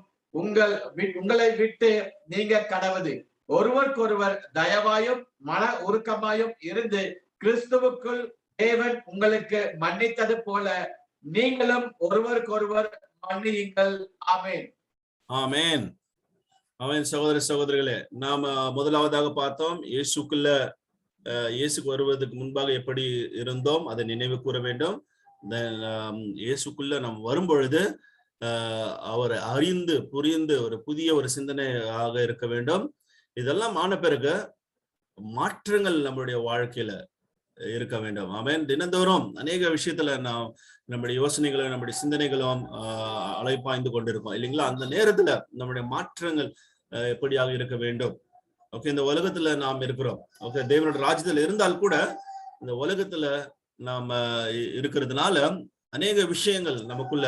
உங்களை விட்டு நீங்க கடவது. ஒருவருக்கொருவர் தயவாயும் மன உருக்கமாயும் இருந்து கிறிஸ்துவுக்குள் தேவன் உங்களுக்கு மன்னித்தது போல நீங்களும் ஒருவருக்கொருவர் மன்னியுங்கள். ஆமென். ஆமென். ஆமென். சகோதர சகோதரிகளே, நாம முதலாவதாக பார்த்தோம் இயேசுக்கு வருவதற்கு முன்பாக எப்படி இருந்தோம் அதை நினைவு கூற வேண்டும். இயேசுக்குள்ள நாம் வரும் பொழுது அவரை அறிந்து புரிந்து ஒரு புதிய ஒரு சிந்தனையாக இருக்க வேண்டும். இதெல்லாம் ஆன பிறகு மாற்றங்கள் நம்மளுடைய வாழ்க்கையில இருக்க வேண்டும். ஆமென். தினந்தோறும் அநேக விஷயத்துல நம்முடைய யோசனைகளும் நம்முடைய சிந்தனைகளும் அலைப்பாய்ந்து கொண்டிருக்கோம் இல்லைங்களா? அந்த நேரத்துல நம்முடைய மாற்றங்கள் எப்படியாக இருக்க வேண்டும். ஓகே, இந்த உலகத்துல நாம் இருக்கிறோம். ஓகே, தேவனோட ராஜ்யத்துல இருந்தால் கூட இந்த உலகத்துல நாம இருக்கிறதுனால அநேக விஷயங்கள் நமக்குள்ள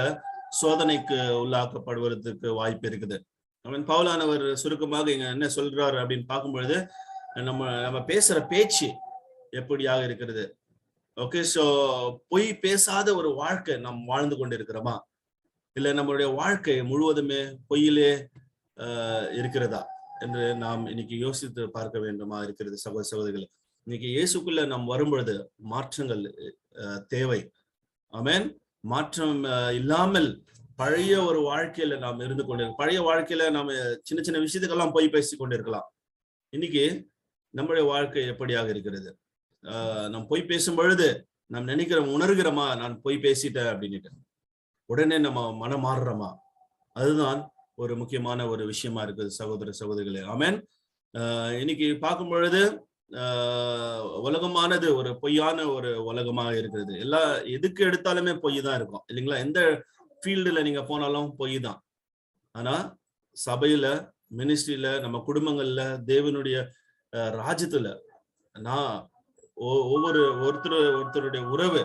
சோதனைக்கு உள்ளாக்கப்படுவதற்கு வாய்ப்பு இருக்குது. அவன் பவுலானவர் சுருக்கமாக இங்க என்ன சொல்றாரு அப்படின்னு பார்க்கும்பொழுது நம்ம பேசுற பேச்சு எப்படியாக இருக்கிறது. ஓகே, சோ பொய் பேசாத ஒரு வாழ்க்கை நாம் வாழ்ந்து கொண்டு இருக்கிறோமா, இல்ல நம்மளுடைய வாழ்க்கை முழுவதுமே பொய்யிலே இருக்கிறதா என்று நாம் இன்னைக்கு யோசித்து பார்க்க வேண்டுமா இருக்கிறது. சகோதர சகோதரிகள், இன்னைக்கு இயேசுக்குள்ள நாம் வரும்பொழுது மாற்றங்கள் தேவை. ஆமென். மாற்றம் இல்லாமல் பழைய ஒரு வாழ்க்கையில நாம் இருந்து கொண்டிருக்கோம். பழைய வாழ்க்கையில நாம சின்ன சின்ன விஷயத்துக்கெல்லாம் போய் பேசி கொண்டிருக்கலாம். இன்னைக்கு நம்முடைய வாழ்க்கை எப்படியாக இருக்கிறது? நாம் போய் பேசும் பொழுது நாம் நினைக்கிறோம், உணர்கிறோமா நான் போய் பேசிட்டேன் அப்படின்னுட்டு உடனே நம்ம மனம் மாறுறோமா? அதுதான் ஒரு முக்கியமான ஒரு விஷயமா இருக்குது சகோதர சகோதரிகளே. ஆமென். இன்னைக்கு பார்க்கும் பொழுது உலகமானது ஒரு பொய்யான ஒரு உலகமாக இருக்கிறது. எதுக்கு எடுத்தாலுமே பொய் தான் இருக்கும் இல்லைங்களா? எந்த ஃபீல்டுல நீங்க போனாலும் பொய் தான். ஆனா சபையில, மினிஸ்ட்ரியில, நம்ம குடும்பங்கள்ல, தேவனுடைய ராஜ்யத்துல நான் ஒருத்தருடைய உறவு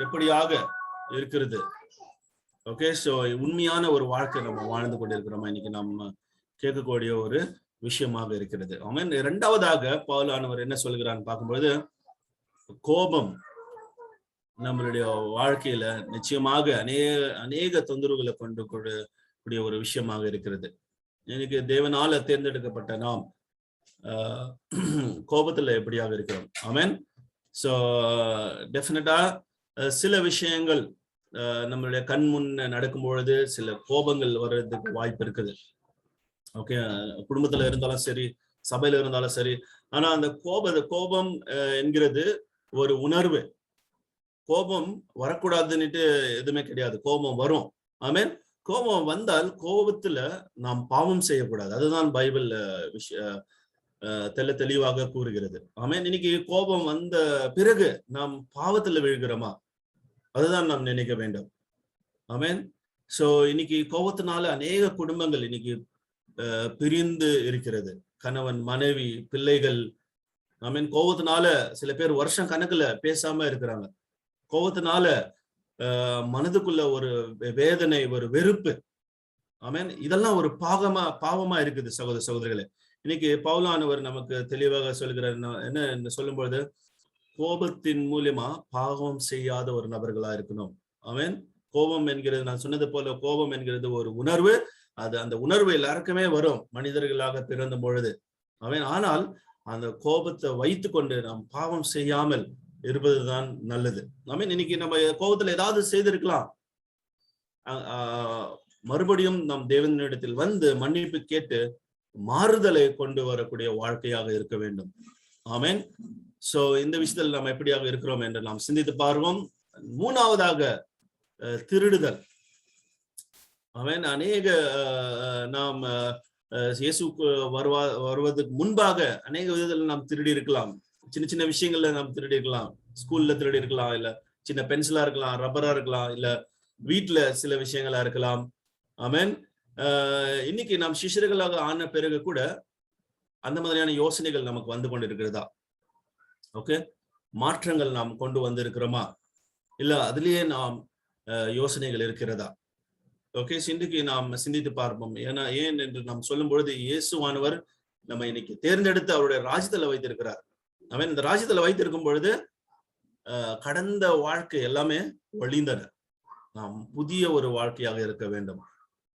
எப்படியாக இருக்கிறது. ஓகே, ஸோ உண்மையான ஒரு வாழ்க்கை நம்ம வாழ்ந்து கொண்டிருக்கிறோமா இன்னைக்கு நம்ம கேட்கக்கூடிய ஒரு விஷயமாக இருக்கிறது. ஆமென். இரண்டாவதாக பவுலானவர் என்ன சொல்கிறான்னு பார்க்கும்போது, கோபம் நம்மளுடைய வாழ்க்கையில நிச்சயமாக அநேக தொந்தரவுகளை கொண்டு கூடிய ஒரு விஷயமாக இருக்கிறது. எனக்கு தேவனால தேர்ந்தெடுக்கப்பட்ட நாம் கோபத்துல எப்படியாக இருக்கிறோம்? ஆமென். ஸோ டெஃபினட்டா சில விஷயங்கள் நம்மளுடைய கண் முன்ன நடக்கும் பொழுது சில கோபங்கள் வர்றதுக்கு வாய்ப்பு இருக்குது. ஓகே, குடும்பத்துல இருந்தாலும் சரி, சபையில இருந்தாலும் சரி. ஆனா அந்த கோபம் என்கிறது ஒரு உணர்வு. கோபம் வரக்கூடாதுன்னுட்டு எதுவுமே கிடையாது. கோபம் வரும். ஆமென். கோபம் வந்தால் கோபத்துல நாம் பாவம் செய்யக்கூடாது. அதுதான் பைபிள் தெளிவாக கூறுகிறது. ஆமென். இன்னைக்கு கோபம் வந்த பிறகு நாம் பாவத்துல விழுகிறோமா? அதுதான் நாம் நினைக்க வேண்டும். ஆமென். சோ இன்னைக்கு கோபத்தினால அநேக குடும்பங்கள் இன்னைக்கு பிரிந்து இருக்கிறது. கணவன், மனைவி, பிள்ளைகள். ஆமென். கோபத்தினால சில பேர் வருஷம் கணக்குல பேசாம இருக்கிறாங்க. கோபத்தினால மனதுக்குள்ள ஒரு வேதனை, ஒரு வெறுப்பு. ஆமென். இதெல்லாம் ஒரு பாவமா இருக்குது சகோதர சகோதரிகளே. இன்னைக்கு பவுலானவர் நமக்கு தெளிவாக சொல்கிறார். என்ன சொல்லும்போது, கோபத்தின் மூலியமா பாவம் செய்யாத ஒரு நபர்களா இருக்கணும். ஆமென். கோபம் என்கிறது, நான் சொன்னது போல, கோபம் என்கிறது ஒரு உணர்வு. அந்த உணர்வு எல்லாருக்குமே வரும் மனிதர்களாக பிறந்த பொழுது. ஆமென். ஆனால் அந்த கோபத்தை வைத்து கொண்டு நாம் பாவம் செய்யாமல் இருப்பதுதான் நல்லது. ஆமென். இன்னைக்கு நம்ம கோபத்துல ஏதாவது செய்திருக்கலாம். மறுபடியும் நம் தேவனிடத்தில் வந்து மன்னிப்பு கேட்டு மாறுதலை கொண்டு வரக்கூடிய வாழ்க்கையாக இருக்க வேண்டும். ஆமென். சோ இந்த விஷயத்தில் நாம் எப்படியாக இருக்கிறோம் என்று நாம் சிந்தித்து பார்வோம். மூணாவதாக திருடுதல். ஆமென். அநேக நாம் இயேசுக்கு வருவதற்கு முன்பாக அநேக விதத்தில் நாம் திருடி இருக்கலாம். சின்ன சின்ன விஷயங்கள்ல நாம் திருடி இருக்கலாம். ஸ்கூல்ல திருடி இருக்கலாம், இல்ல சின்ன பென்சிலா இருக்கலாம், ரப்பரா இருக்கலாம், இல்ல வீட்டுல சில விஷயங்களா இருக்கலாம். ஆமென். இன்னைக்கு நாம் சிஷ்யர்களாக ஆன பிறகு கூட அந்த மாதிரியான யோசனைகள் நமக்கு வந்து கொண்டிருக்கிறதா? ஓகே, மாற்றங்கள் நாம் கொண்டு வந்திருக்கிறோமா? இல்ல அதுலயே நாம் யோசனைகள் இருக்கிறதா? ஓகே, இன்றைக்கு நாம் சிந்தித்து பார்ப்போம். ஏன் என்று நாம் சொல்லும் பொழுது, இயேசுவானவர் நம்ம இன்னைக்கு தேர்ந்தெடுத்து அவருடைய ராஜ்யத்துல வைத்திருக்கிறார். அவன் இந்த ராஜ்யத்துல வைத்திருக்கும் பொழுது கடந்த வாழ்க்கை எல்லாமே ஒழிந்தன. நாம் புதிய ஒரு வாழ்க்கையாக இருக்க வேண்டும்.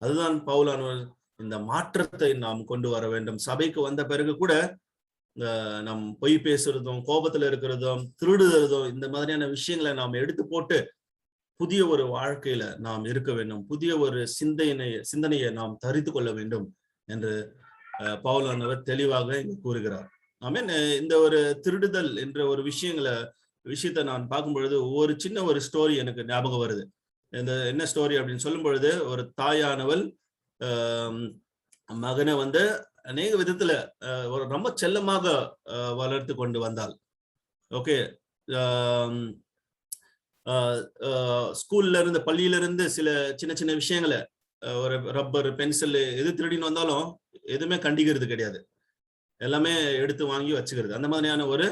அதுதான் பவுலானவர் இந்த மாற்றத்தை நாம் கொண்டு வர வேண்டும். சபைக்கு வந்த பிறகு கூட நம் பொய் பேசுறதும், கோபத்துல இருக்கிறதும், திருடுறதும், இந்த மாதிரியான விஷயங்களை நாம் எடுத்து போட்டு புதிய ஒரு வாழ்க்கையில நாம் இருக்க வேண்டும். புதிய ஒரு சிந்தனையை நாம் தரித்து கொள்ள வேண்டும் என்று பவுலானவர் தெளிவாக இங்கு கூறுகிறார். ஆமென். இந்த ஒரு திருடுதல் என்ற ஒரு விஷயத்தை நான் பார்க்கும் பொழுது ஒரு சின்ன ஒரு ஸ்டோரி எனக்கு ஞாபகம் வருது. என்ன ஸ்டோரி அப்படின்னு சொல்லும் பொழுது, ஒரு தாயானவள் மகனை வந்து அநேக விதத்துல ஒரு ரொம்ப செல்லமாக வளர்த்து கொண்டு வந்தாள். ஓகே, ஸ்கூல்ல இருந்து, பள்ளியில இருந்து சில சின்ன சின்ன விஷயங்களை, ஒரு ரப்பர், பென்சில் எது திருடின்னு வந்தாலும் எதுவுமே கண்டிக்கிறது கிடையாது. எல்லாமே எடுத்து வாங்கி வச்சுக்கிறது. அந்த மாதிரியான ஒரு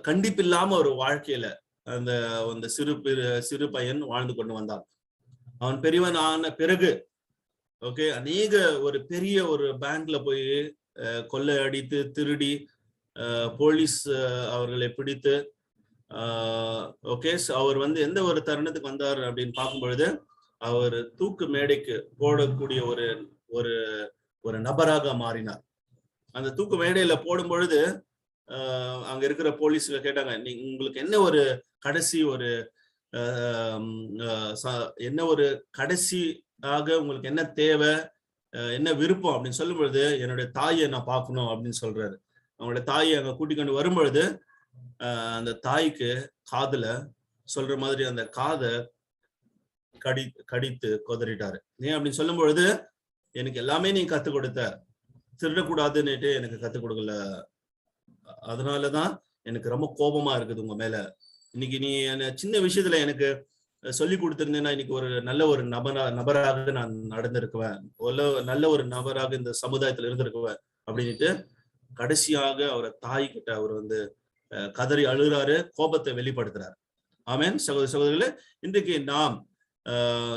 கண்டிப்பில்லாம ஒரு வாழ்க்கையில அந்த சிறு பையன் வாழ்ந்து கொண்டு வந்தான். அவன் பெரியவன் ஆன பிறகு ஓகே, அநேக ஒரு பெரிய ஒரு பேங்க்ல போய் கொள்ளை அடித்து திருடி போலீஸ் அவர்களை பிடித்து ஓகே, அவர் வந்து எந்த ஒரு தருணத்துக்கு வந்தார் அப்படின்னு பார்க்கும் பொழுது, அவர் தூக்கு மேடைக்கு போடக்கூடிய ஒரு நபராக மாறினார். அந்த தூக்கு மேடையில போடும் பொழுது அங்க இருக்கிற போலீஸ்ல கேட்டாங்க, உங்களுக்கு என்ன ஒரு கடைசி ஒரு என்ன ஒரு கடைசியாக உங்களுக்கு என்ன தேவை, என்ன விருப்பம் அப்படின்னு சொல்லும் பொழுது என்னுடைய தாயை நான் பார்க்கணும் அப்படின்னு சொல்றாரு. அவங்களுடைய தாயை அங்க கூட்டிக் கொண்டு வரும்பொழுது அந்த தாய்க்கு காதுல சொல்ற மாதிரி அந்த காதை கடித்து கொதறிட்டாரு. ஏன் அப்படின்னு சொல்லும் பொழுது, எனக்கு எல்லாமே நீ கத்துக் கொடுத்த, திருடக்கூடாதுன்னுட்டு எனக்கு கத்துக் கொடுக்கல, அதனாலதான் எனக்கு ரொம்ப கோபமா இருக்குது உங்க மேல. இன்னைக்கு நீ சின்ன விஷயத்துல எனக்கு சொல்லி கொடுத்திருந்தேன்னா இன்னைக்கு ஒரு நல்ல ஒரு நபராக நான் நடந்திருக்குவேன், நல்ல ஒரு நபராக இந்த சமுதாயத்துல இருந்திருக்குவேன் அப்படின்ட்டு கடைசியாக அவரை தாய் கிட்ட அவர் கதறி அழுகிறாரு, கோபத்தை வெளிப்படுத்துறாரு. ஆமென். சகோதரர்களே, இன்றைக்கு நாம்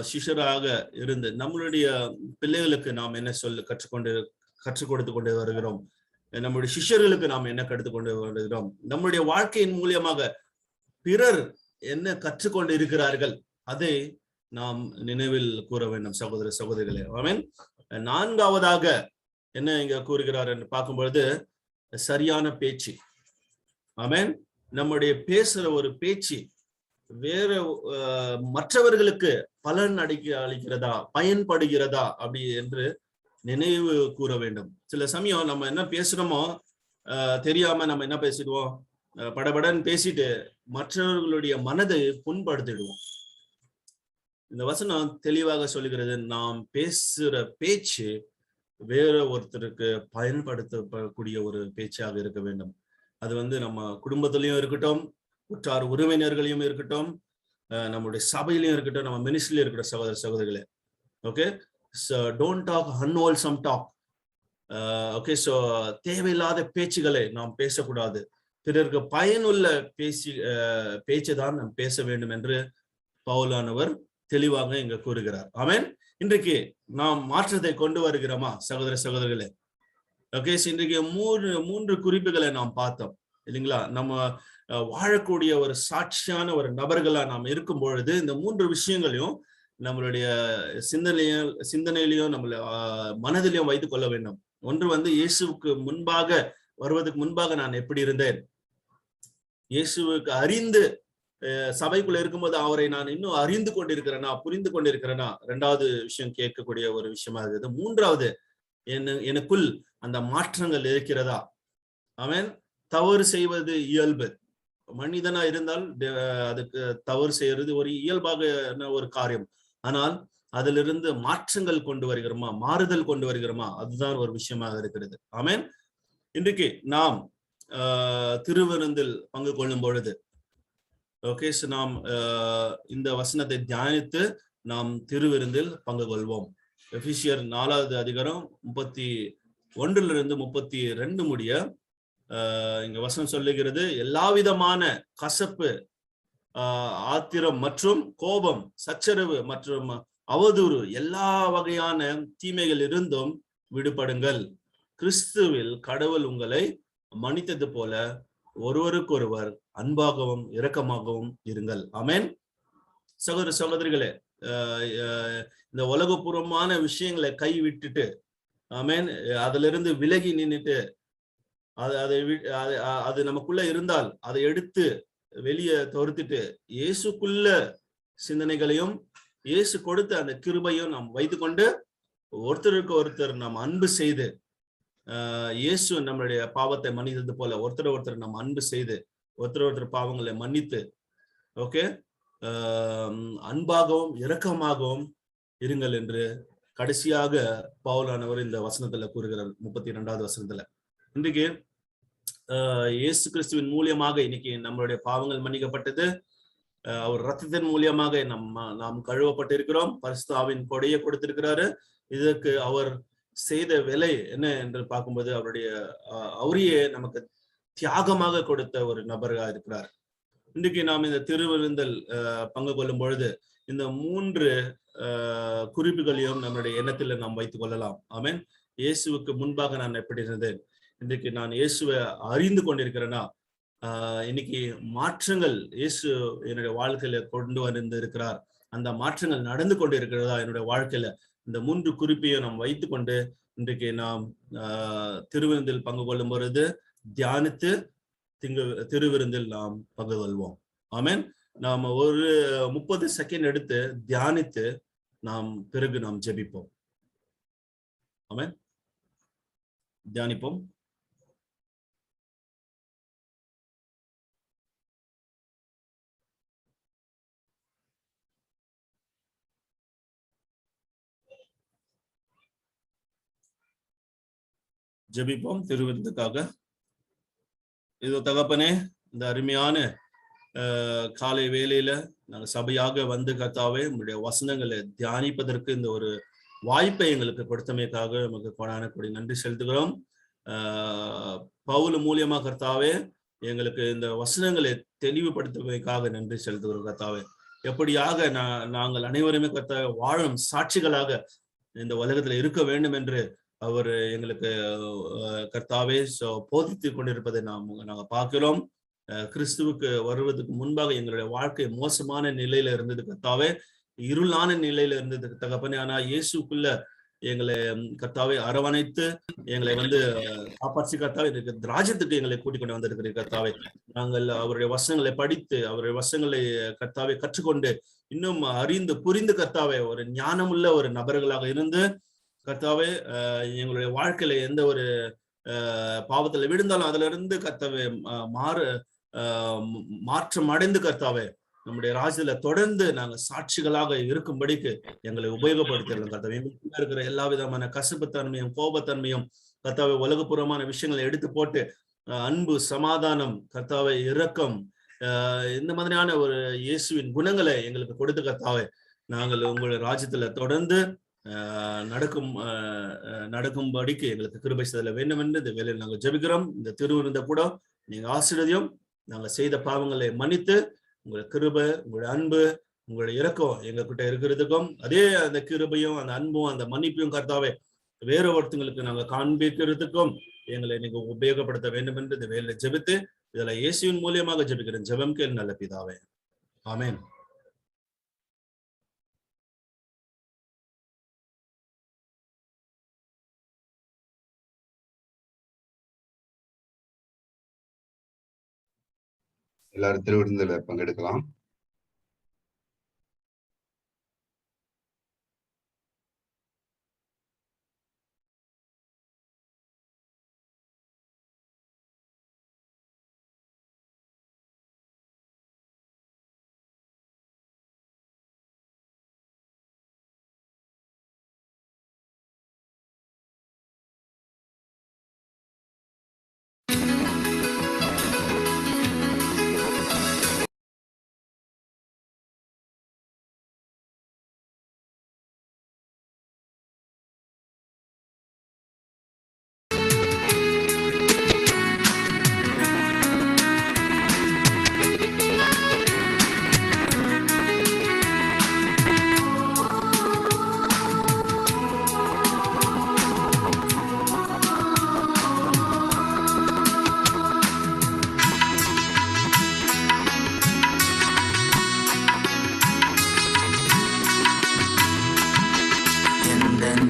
சிஷ்யராக இருந்து நம்மளுடைய பிள்ளைகளுக்கு நாம் என்ன கற்றுக் கொடுத்து கொண்டு வருகிறோம், நம்முடைய சிஷ்யர்களுக்கு நாம் என்ன கற்றுக்கொண்டு வருகிறோம், நம்முடைய வாழ்க்கையின் மூலியமாக பிறர் என்ன கற்றுக்கொண்டு இருக்கிறார்கள் அதை நாம் நினைவில் கூற வேண்டும் சகோதர சகோதரிகளே. ஆமென். நான்காவதாக என்ன இங்க கூறுகிறார் என்று பார்க்கும் பொழுது, சரியான பேச்சு. ஆமென். நம்முடைய பேசுற ஒரு பேச்சு வேற மற்றவர்களுக்கு பலன் அளிக்கிறதா, பயன்படுகிறதா அப்படி என்று நினைவு கூற வேண்டும். சில சமயம் நம்ம என்ன பேசுறோமோ தெரியாம நம்ம என்ன பேசிடுவோம், படபடன்னு பேசிட்டு மற்றவர்களுடைய மனதை புண்படுத்திடுவோம். இந்த வசனம் தெளிவாக சொல்லுகிறது, நாம் பேசுற பேச்சு வேற ஒருத்தருக்கு பயன்படுத்தக்கூடிய ஒரு பேச்சாக இருக்க வேண்டும். அது நம்ம குடும்பத்திலையும் இருக்கட்டும், உற்றார் உறவினர்களையும் இருக்கட்டும், நம்முடைய சபையிலையும் இருக்கட்டும், நம்ம மினிஸ்ட்ரியிலும் இருக்கட்டும் சகோதர சகோதரிகளே. Okay, so don't talk unwholesome talk. Okay, so தேவையில்லாத பேச்சுகளை நாம் பேசக்கூடாது. பிறருக்கு பயனுள்ள பேச்சை தான் நாம் பேச வேண்டும் என்று பவுலானவர் தெளிவாக இங்க கூறுகிறார். ஆமென். இன்றைக்கு நாம் மாற்றத்தை கொண்டு வருகிறோமா சகோதர சகோதரிகளே? ஓகே, இன்றைக்கு மூன்று குறிப்புகளை நாம் பார்த்தோம் இல்லைங்களா? நம்ம வாழக்கூடிய ஒரு சாட்சியான ஒரு நபர்களா நாம் இருக்கும் பொழுது இந்த மூன்று விஷயங்களையும் நம்மளுடைய சிந்தனையிலையும் நம்மள மனதிலையும் வைத்துக் கொள்ள வேண்டும். ஒன்று இயேசுவுக்கு முன்பாக வருவதற்கு முன்பாக நான் எப்படி இருந்தேன், இயேசுவுக்கு அறிந்து சபைக்குள்ள இருக்கும்போது அவரை நான் இன்னும் அறிந்து கொண்டிருக்கிறேனா, புரிந்து கொண்டிருக்கிறேனா, இரண்டாவது விஷயம் கேட்கக்கூடிய ஒரு விஷயமா இருக்குது. மூன்றாவது, எனக்குள் அந்த மாற்றங்கள் இருக்கிறதா? அவன் தவறு செய்வது இயல்பு, மனிதனா இருந்தால் அதுக்கு தவறு செய்யறது ஒரு இயல்பாக ஒரு காரியம். ஆனால் அதிலிருந்து மாற்றங்கள் கொண்டு வருகிறோமா, மாறுதல் கொண்டு வருகிறோமா, அதுதான் ஒரு விஷயமாக இருக்கிறது. ஆமென். இன்றைக்கு நாம் திருவிருந்தில் பங்கு கொள்ளும் பொழுது ஓகே, நாம் இந்த வசனத்தை தியானித்து நாம் திருவிருந்தில் பங்கு கொள்வோம். எபிசியர் 4வது அதிகாரம் 31 32 முடிய இங்க வசனம் சொல்லுகிறது, எல்லா விதமான கசப்பு, ஆத்திரம் மற்றும் கோபம், சச்சரவு மற்றும் அவதூறு, எல்லா வகையான தீமைகள் இருந்தும் விடுபடுங்கள். கிறிஸ்துவில் கடவுள் உங்களை மன்னித்தது போல ஒருவருக்கொருவர் அன்பாகவும் இரக்கமாகவும் இருங்கள். ஆமென். சகோதர சகோதரிகளே, இந்த உலகபூர்வமான விஷயங்களை கைவிட்டுட்டு, ஆமென், அதுல இருந்து விலகி நின்றுட்டு, அது நமக்குள்ள இருந்தால் அதை எடுத்து வெளியே தவிர்த்துட்டு இயேசுக்குள்ள சிந்தனைகளையும் இயேசு கொடுத்த அந்த கிருபையும் நாம் வைத்துக்கொண்டு ஒருத்தருக்கு ஒருத்தர் நாம் அன்பு செய்து, இயேசு நம்மளுடைய பாவத்தை மன்னித்தது போல ஒருத்தர் நம்ம அன்பு செய்து ஒருத்தர் பாவங்களை மன்னித்து, ஓகே, அன்பாகவும் இரக்கமாகவும் இருங்கள் என்று கடைசியாக பவுலானவர் இந்த வசனத்துல கூறுகிறார். 32வது வசனத்துல இன்றைக்கு இயேசு கிறிஸ்துவின் மூலியமாக இன்னைக்கு நம்மளுடைய பாவங்கள் மன்னிக்கப்பட்டது. அவர் ரத்தத்தின் மூலியமாக நாம் கழுவப்பட்டு இருக்கிறோம். பரிசுத்த ஆவியின் கொடையை கொடுத்திருக்கிறாரு. இதற்கு அவர் செய்த விலை என்ன என்று பார்க்கும்போது அவரையே நமக்கு தியாகமாக கொடுத்த ஒரு நபராக இருக்கிறார். இன்றைக்கு நாம் இந்த திருவிருந்தில் பங்கு கொள்ளும் பொழுது இந்த 3 குறிப்புகளையும் நம்மளுடைய எண்ணத்துல நாம் வைத்துக் கொள்ளலாம். ஆமென். இயேசுவுக்கு முன்பாக நான் எப்படி இருந்தேன், இன்றைக்கு நான் இயேசுவை அறிந்து கொண்டிருக்கிறேனா, இன்னைக்கு மாற்றங்கள் இயேசு என்னுடைய வாழ்க்கையில கொண்டு வந்து இருக்கிறார், அந்த மாற்றங்கள் நடந்து கொண்டு இருக்கிறதா என்னுடைய வாழ்க்கையில, இந்த 3 குறிப்பையும் நாம் வைத்துக்கொண்டு இன்றைக்கு நாம் திருவிருந்தில் பங்கு கொள்ளும் பொழுது தியானித்து திருவிருந்தில் நாம் பங்கு கொள்வோம். ஆமென். நாம ஒரு 30 செகண்ட் எடுத்து தியானித்து பிறகு நாம் ஜெபிப்போம். ஆமென். தியானிப்போம். ஜெபிப்போம் திருவிருந்துக்காக. இது தகப்பனே, இந்த அருமையான காலை வேளையில நாங்கள் சபையாக வந்து கர்த்தாவே உங்களுடைய வசனங்களை தியானிப்பதற்கு இந்த ஒரு வாய்ப்பை எங்களுக்கு கொடுத்தமைக்காக நமக்கு கொடான கொடி நன்றி செலுத்துகிறோம். பவுல் மூலியமா கர்த்தாவே எங்களுக்கு இந்த வசனங்களை தெளிவுபடுத்துவதற்காக நன்றி செலுத்துகிறோம் கர்த்தாவே. எப்படியாக நாங்கள் அனைவருமே கர்த்தாவே வாழும் சாட்சிகளாக இந்த உலகத்துல இருக்க வேண்டும் என்று அவர் எங்களுக்கு கர்த்தாவே போதித்து கொண்டிருப்பதை நாங்கள் பார்க்கிறோம். கிறிஸ்துவுக்கு வருவதற்கு முன்பாக எங்களுடைய வாழ்க்கை மோசமான நிலையில இருந்தது கர்த்தாவே, இருளான நிலையில இருந்தது தகப்பனே. ஆனா இயேசுக்குள்ள எங்களை கர்த்தாவே அரவணைத்து எங்களை காப்பாற்றி கர்த்தாவே ராஜ்யத்துக்கு எங்களை கூட்டிக் கொண்டு வந்திருக்கிறீர் கர்த்தாவே. நாங்கள் அவருடைய வசனங்களை படித்து அவருடைய வசனங்களை கர்த்தாவே கற்றுக்கொண்டு இன்னும் அறிந்து புரிந்து கர்த்தாவே ஒரு ஞானமுள்ள ஒரு நபர்களாக இருந்து கர்த்தாவே எங்களுடைய வாழ்க்கையில எந்த ஒரு பாவத்துல விழுந்தாலும் அதுல இருந்து கர்த்தாவே மாற்றம் அடைந்து கர்த்தாவே நம்முடைய ராஜ்யத்துல தொடர்ந்து நாங்க சாட்சிகளாக இருக்கும்படிக்கு எங்களை உபயோகப்படுத்திருக்கோம் கர்த்தாவே. எங்களுக்குள்ள இருக்கிற எல்லா விதமான கசப்புத்தன்மையும் கோபத்தன்மையும் கர்த்தாவே உலகபூர்வமான விஷயங்களை எடுத்து போட்டு அன்பு, சமாதானம், கர்த்தாவே இரக்கம், இந்த மாதிரியான ஒரு இயேசுவின் குணங்களை எங்களுக்கு கொடுத்து கர்த்தாவே நாங்கள் உங்களுடைய ராஜ்யத்துல தொடர்ந்து நடக்கும்படிக்கு எங்களுக்கு கிருபை செய்தல வேண்டும் என்று இந்த வேலையில் நாங்கள் ஜெபிக்கிறோம். இந்த திருவிருந்த கூட நீங்க ஆசீர்வதியும். நாங்கள் செய்த பாவங்களை மன்னித்து உங்களுடைய கிருபை, உங்களுடைய அன்பு, உங்களுடைய இரக்கம் எங்க கிட்ட இருக்கிறதுக்கும் அதே அந்த கிருபையும் அந்த அன்பும் அந்த மன்னிப்பையும் கர்த்தாவே வேறு ஒருத்தங்களுக்கு நாங்கள் காண்பிக்கிறதுக்கும் எங்களை நீங்க உபயோகப்படுத்த வேண்டும் என்று இந்த வேலையில ஜெபித்து இதுல இயேசுவின் மூலியமாக ஜெபிக்கிறேன். ஜெபம் கேள் நல்ல பிதாவே. ஆமென். எல்லாரும் திருவிருந்துல பங்கெடுக்கலாம்.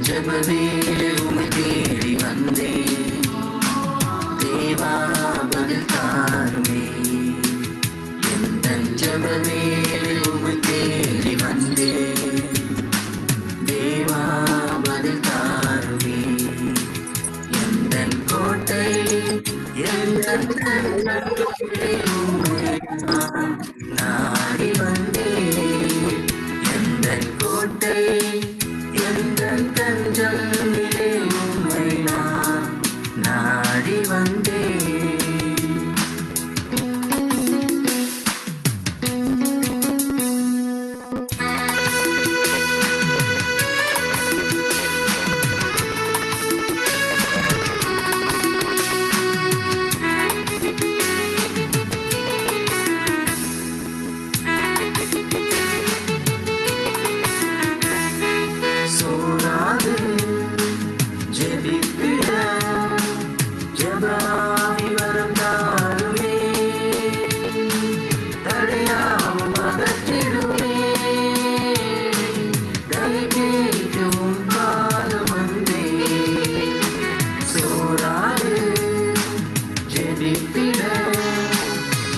ஜெபவேளை உம்மை தேடி வந்தேன் தேவா பதில் தாருமே. எந்தன் ஜெபவேளை உம்மை தேடி வந்தேன் தேவா பதில் தாருமே. எந்தன் கோட்டை எந்தன் உம்மை நாடி வந்தேன். எந்தன் கோட்டை எந்தன் தஞ்சமிலே உம்மை நான் நாடி வந்தேன். சோராது ஜெபிப்பிட ஜெபமாய் வரம் தாருமே. தடையாமல் மதத்திடுமே தலை கேட்கும் காலம் வந்தே. சோராது ஜெபிப்பிட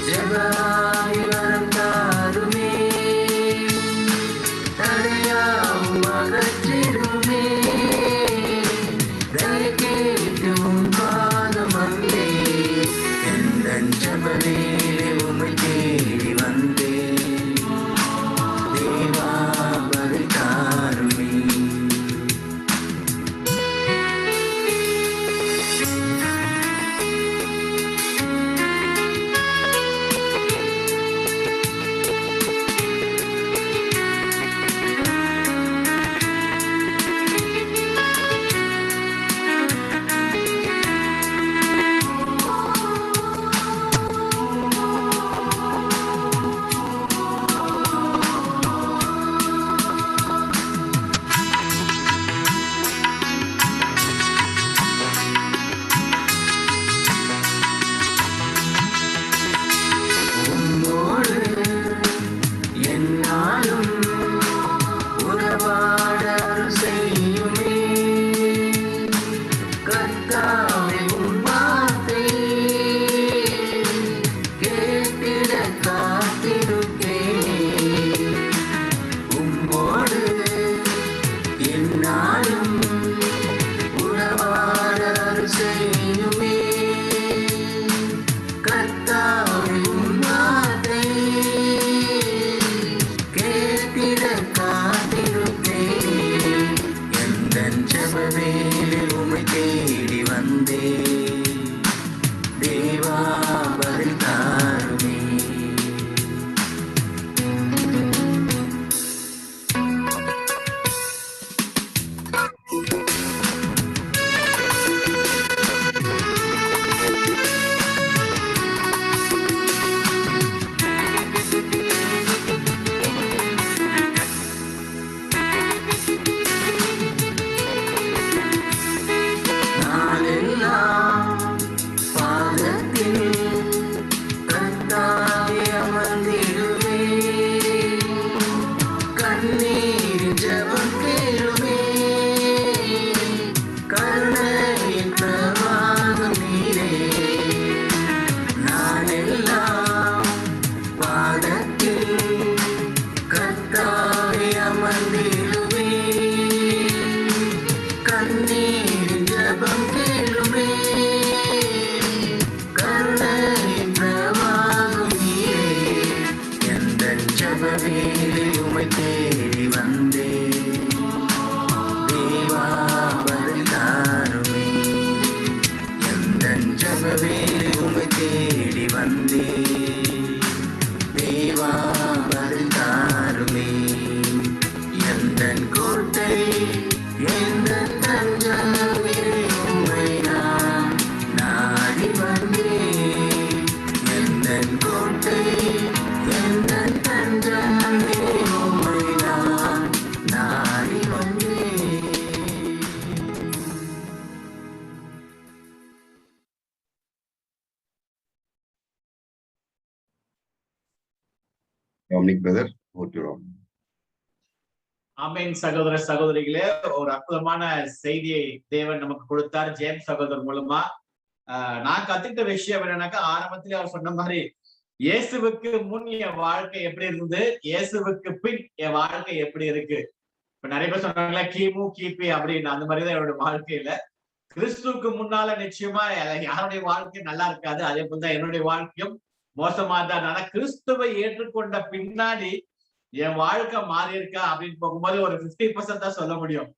ஜெபமாய் வரம் தாருமே. Dominic brother, over to you. ஆமென். சகோதர சகோதரிகளே, ஒரு அற்புதமான செய்தியை தேவன் நமக்கு கொடுத்தார் ஜேம்ஸ் சகோதரர் மூலமா. நான் கத்துக்கிட்ட விஷயம் என்னன்னாக்கா, ஆரம்பத்திலே அவர் சொன்ன மாதிரி இயேசுவுக்கு முன் என் வாழ்க்கை எப்படி இருந்தது, இயேசுவுக்கு பின் என் வாழ்க்கை எப்படி இருக்கு. இப்ப நிறைய பேர் சொன்னாங்களா கிமு கிபி அப்படின்னு, அந்த மாதிரிதான் என்னோட வாழ்க்கையில. கிறிஸ்துவுக்கு முன்னால நிச்சயமா யாருடைய வாழ்க்கை நல்லா இருக்காது, அதே போலதான் என்னுடைய வாழ்க்கையும் மோசமா தான். ஆனா கிறிஸ்துவை ஏற்றுக்கொண்ட பின்னாடி என் வாழ்க்கை மாறி இருக்கா அப்படின்னு போகும்போது ஒரு 50% தான் சொல்ல முடியும்.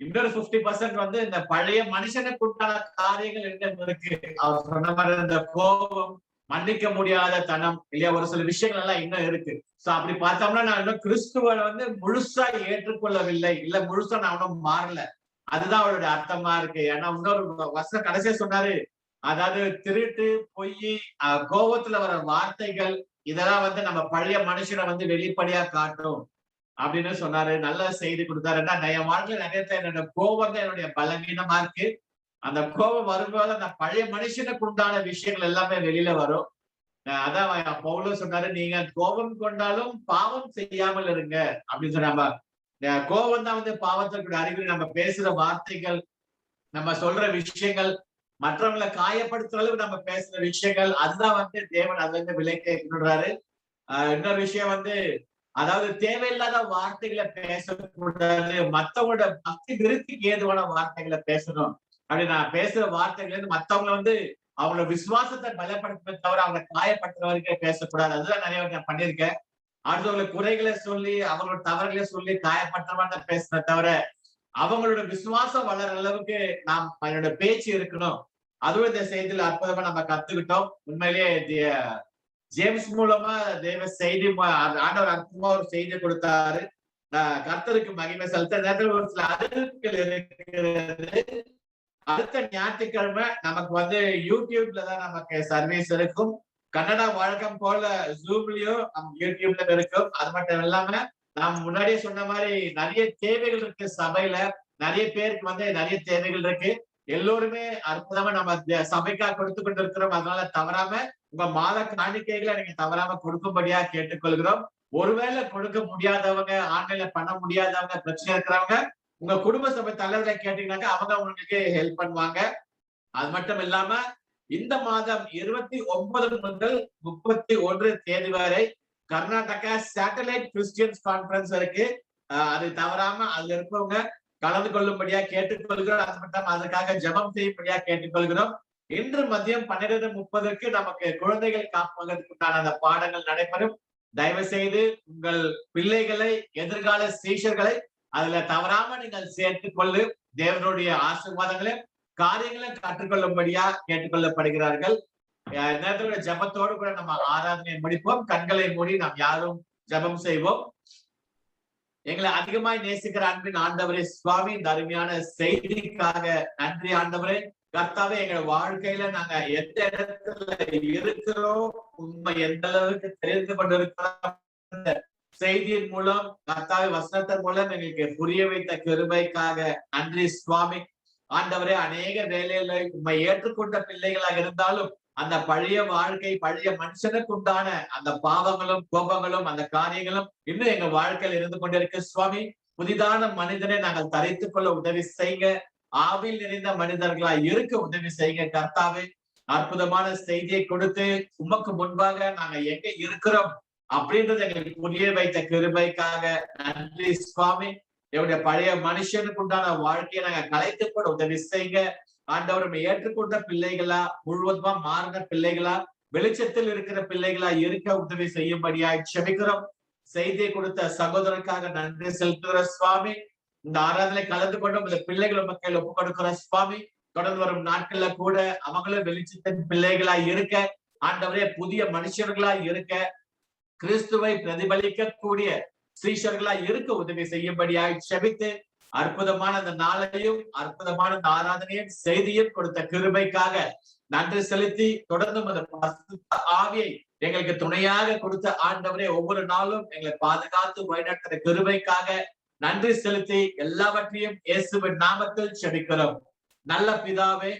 இன்னொரு 50% வந்து இந்த பழைய மனுஷனுக்கு உண்டான காரியங்கள் என்ன இருக்கு. அவர் சொன்ன மாதிரி இந்த கோபம், மன்னிக்க முடியாத தனம் இல்லையா, ஒரு சில விஷயங்கள் எல்லாம் இன்னும் இருக்கு. சோ அப்படி பார்த்தோம்னா நான் இன்னும் கிறிஸ்துவ வந்து முழுசா ஏற்றுக்கொள்ளவில்லை, இல்ல முழுசா நான் இன்னும் மாறல. அதுதான் அவருடைய அர்த்தமா இருக்கு. ஏன்னா இன்னொரு வசனம் கடைசியா சொன்னாரு, அதாவது திருட்டு, பொய், கோபத்துல வர வார்த்தைகள், இதெல்லாம் வந்து நம்ம பழைய மனுஷனை வந்து வெளிப்படையா காட்டும் அப்படின்னு சொன்னாரு. நல்ல செய்தி கொடுத்தாரு. என் வாழ்க்கையில நிறைய என்னோட கோபம் தான் என்னுடைய பலவீனமா இருக்கு. அந்த கோபம் வரும்போது அந்த பழைய மனுஷனுக்கு உண்டான விஷயங்கள் எல்லாமே வெளியில வரும். அதான் பவுலும் சொன்னாரு, நீங்க கோபம் கொண்டாலும் பாவம் செய்யாமல் இருங்க அப்படின்னு சொன்னாங்க. கோபம் தான் வந்து பாவத்திற்கு அறிகுறி. நம்ம பேசுற வார்த்தைகள், நம்ம சொல்ற விஷயங்கள், மற்றவங்களை காயப்படுத்துற அளவுக்கு நம்ம பேசுற விஷயங்கள், அதுதான் வந்து தேவன் அதுல இருந்து விலக்கி. இன்னொரு விஷயம் வந்து, அதாவது தேவையில்லாத வார்த்தைகளை பேசக்கூடாது, மத்தவங்களோட பக்தி விருத்திக்கு ஏதுவான வார்த்தைகளை பேசணும். அப்படி நான் பேசுற வார்த்தைகள் வந்து மத்தவங்களை வந்து அவங்களோட விசுவாசத்தை பலப்படுத்த தவிர அவங்களை காயப்படுத்துற வரைக்கும் பேசக்கூடாது. அதுதான் நிறைய நான் பண்ணியிருக்கேன். அடுத்தவங்களை குறைகளை சொல்லி அவங்களோட தவறுகளை சொல்லி காயப்படுத்துற பேசுறத தவிர அவங்களோட விசுவாசம் வளர அளவுக்கு நாம் என்னோட பேச்சு இருக்கணும். அதுவும் இந்த செய்தியில அற்புதமா நம்ம கத்துக்கிட்டோம். உண்மையிலேயே ஜேம்ஸ் மூலமா தேவ செய்தி, ஆண்டவர் அற்புதமா ஒரு செய்தி கொடுத்தாரு. கர்த்தருக்கு மகிமை செலுத்த நேரத்தில் ஒரு சில அறிவிப்புகள் இருக்கிறது. அடுத்த ஞாயிற்றுக்கிழமை நமக்கு வந்து யூடியூப்ல தான் நமக்கு சர்வீஸ் இருக்கும். கன்னடா வழக்கம் போல ஜூம்லயும் யூடியூப்ல இருக்கும். அது மட்டும் இல்லாம நாம் முன்னாடியே சொன்ன மாதிரி நிறைய தேவைகள் இருக்கு சபையில. நிறைய பேருக்கு வந்து நிறைய தேவைகள் இருக்கு. எல்லோருமே அற்புதமா நம்ம சபைக்காக கொடுத்து கொண்டு இருக்கிறோம். அதனால தவறாம உங்க மாத காணிக்கைகளை நீங்க தவறாம கொடுக்கும்படியா கேட்டுக்கொள்கிறோம். ஒருவேளை கொடுக்க முடியாதவங்க, ஆன்லைன்ல பண்ண முடியாதவங்க, பிரச்சனை இருக்கிறவங்க, உங்க குடும்ப சபை தலைவரை கேட்டீங்கன்னாக்க அவங்க உங்களுக்கு ஹெல்ப் பண்ணுவாங்க. அது மட்டும் இல்லாம இந்த மாதம் 29 முதல் 31 தேதி வரை கர்நாடகா சேட்டலைட் கிறிஸ்டியன்ஸ் கான்பரன்ஸ் இருக்கு. அது தவறாம அதுல இருப்பவங்க கலந்து கொள்ளும்படியா கேட்டுக்கொள்கிறோம். அது மட்டும் அதுக்காக ஜெபம் செய்யும்படியா கேட்டுக்கொள்கிறோம். இன்று மதியம் 12:30 நமக்கு குழந்தைகள் காப்பதற்கு உண்டான அந்த பாடங்கள் நடைபெறும். தயவு செய்து உங்கள் பிள்ளைகளை, எதிர்கால சீஷர்களை அதுல தவறாம நீங்கள் சேர்த்துக் கொள்ளு. தேவனுடைய ஆசீர்வாதங்களை, காரியங்களை கற்றுக்கொள்ளும்படியா கேட்டுக்கொள்ளப்படுகிறார்கள். நேரத்தோட ஜபத்தோடு கூட நம்ம ஆராதனையை முடிப்போம். கண்களை மூடி நாம் யாரும் ஜபம் செய்வோம். எங்களை அதிகமாய் நேசிக்கிற அன்பின் ஆண்டவரே சுவாமி, இந்த அருமையான செய்திக்காக நன்றி ஆண்டவரே. கர்த்தாவே, எங்க வாழ்க்கையில நாங்க எந்த இடத்துல இருக்கிறோம், உண்மை எந்த அளவுக்கு தெரிந்து கொண்டிருக்கிறோம், செய்தியின் மூலம் கர்த்தாவே வசனத்தின் மூலம் எங்களுக்கு புரிய வைத்த கிருபைக்காக நன்றி சுவாமி. ஆண்டவரே, அநேக வேலையில உண்மை ஏற்றுக்கொண்ட பிள்ளைகளாக இருந்தாலும் அந்த பழைய வாழ்க்கை, பழைய மனுஷனுக்கு உண்டான அந்த பாவங்களும் கோபங்களும் அந்த காரியங்களும் இன்னும் எங்க வாழ்க்கையில் இருந்து கொண்டிருக்கு சுவாமி. புதிதான மனிதனை நாங்கள் தரித்துக் கொள்ள உதவி செய்யுங்க. ஆவில் நிறைந்த மனிதர்களா இருக்க உதவி செய்யுங்க கர்த்தாவே. அற்புதமான செய்தியை கொடுத்து உமக்கு முன்பாக நாங்க எங்க இருக்கிறோம் அப்படின்றது எங்களுக்கு புரிய வைத்த கிருபைக்காக நன்றி சுவாமி. என்னுடைய பழைய மனுஷனுக்கு உண்டான வாழ்க்கையை நாங்க கலைத்துக் கொள்ள உதவி செய்யுங்க ஆண்டவர். ஏற்றுக்கொண்ட பிள்ளைகளா, முழுவதுமா மாறின பிள்ளைகளா, வெளிச்சத்தில் இருக்கிற பிள்ளைகளா இருக்க உதவி செய்யும்படியாய் செபிக்கிறோம். செய்தியை கொடுத்த சகோதரருக்காக நன்றி செலுத்துகிற சுவாமி. இந்த ஆராதனை கலந்து கொண்டும் இந்த பிள்ளைகள் மக்கள் ஒப்புக் கொடுக்கிற சுவாமி. தொடர்ந்து வரும் நாட்கள்ல கூட அவங்களும் வெளிச்சத்தின் பிள்ளைகளா இருக்க, ஆண்டவரே புதிய மனுஷர்களா இருக்க, கிறிஸ்துவை பிரதிபலிக்கக்கூடிய ஸ்ரீஷர்களா இருக்க உதவி செய்யும்படியாய் செபித்து அற்புதமான அந்த நாளையும் அற்புதமான அந்த ஆராதனையும் செய்தியும் கொடுத்த கிருபைக்காக நன்றி செலுத்தி, தொடர்ந்து அந்த பரிசுத்த ஆவியை எங்களுக்கு துணையாக கொடுத்த ஆண்டவரே ஒவ்வொரு நாளும் எங்களை பாதுகாத்து வழிநடத்துற கிருபைக்காக நன்றி செலுத்தி எல்லாவற்றையும் இயேசுவின் நாமத்தில் செபிக்கிறோம் நல்ல பிதாவே,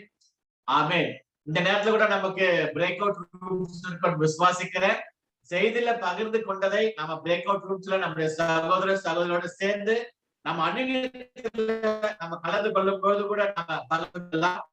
ஆமென். இந்த நேரத்துல கூட நமக்கு பிரேக் அவுட் ரூம்ஸ் விசுவாசிக்கிறேன். செய்தியில பகிர்ந்து கொண்டதை நம்ம பிரேக் அவுட் ரூம்ஸ்ல நம்முடைய சகோதர சகோதரோடு சேர்ந்து நம்ம அணிநிலையத்துல நம்ம கலந்து கொள்ளும் போது கூட நம்ம பகிர்ந்து கொள்ளலாம்.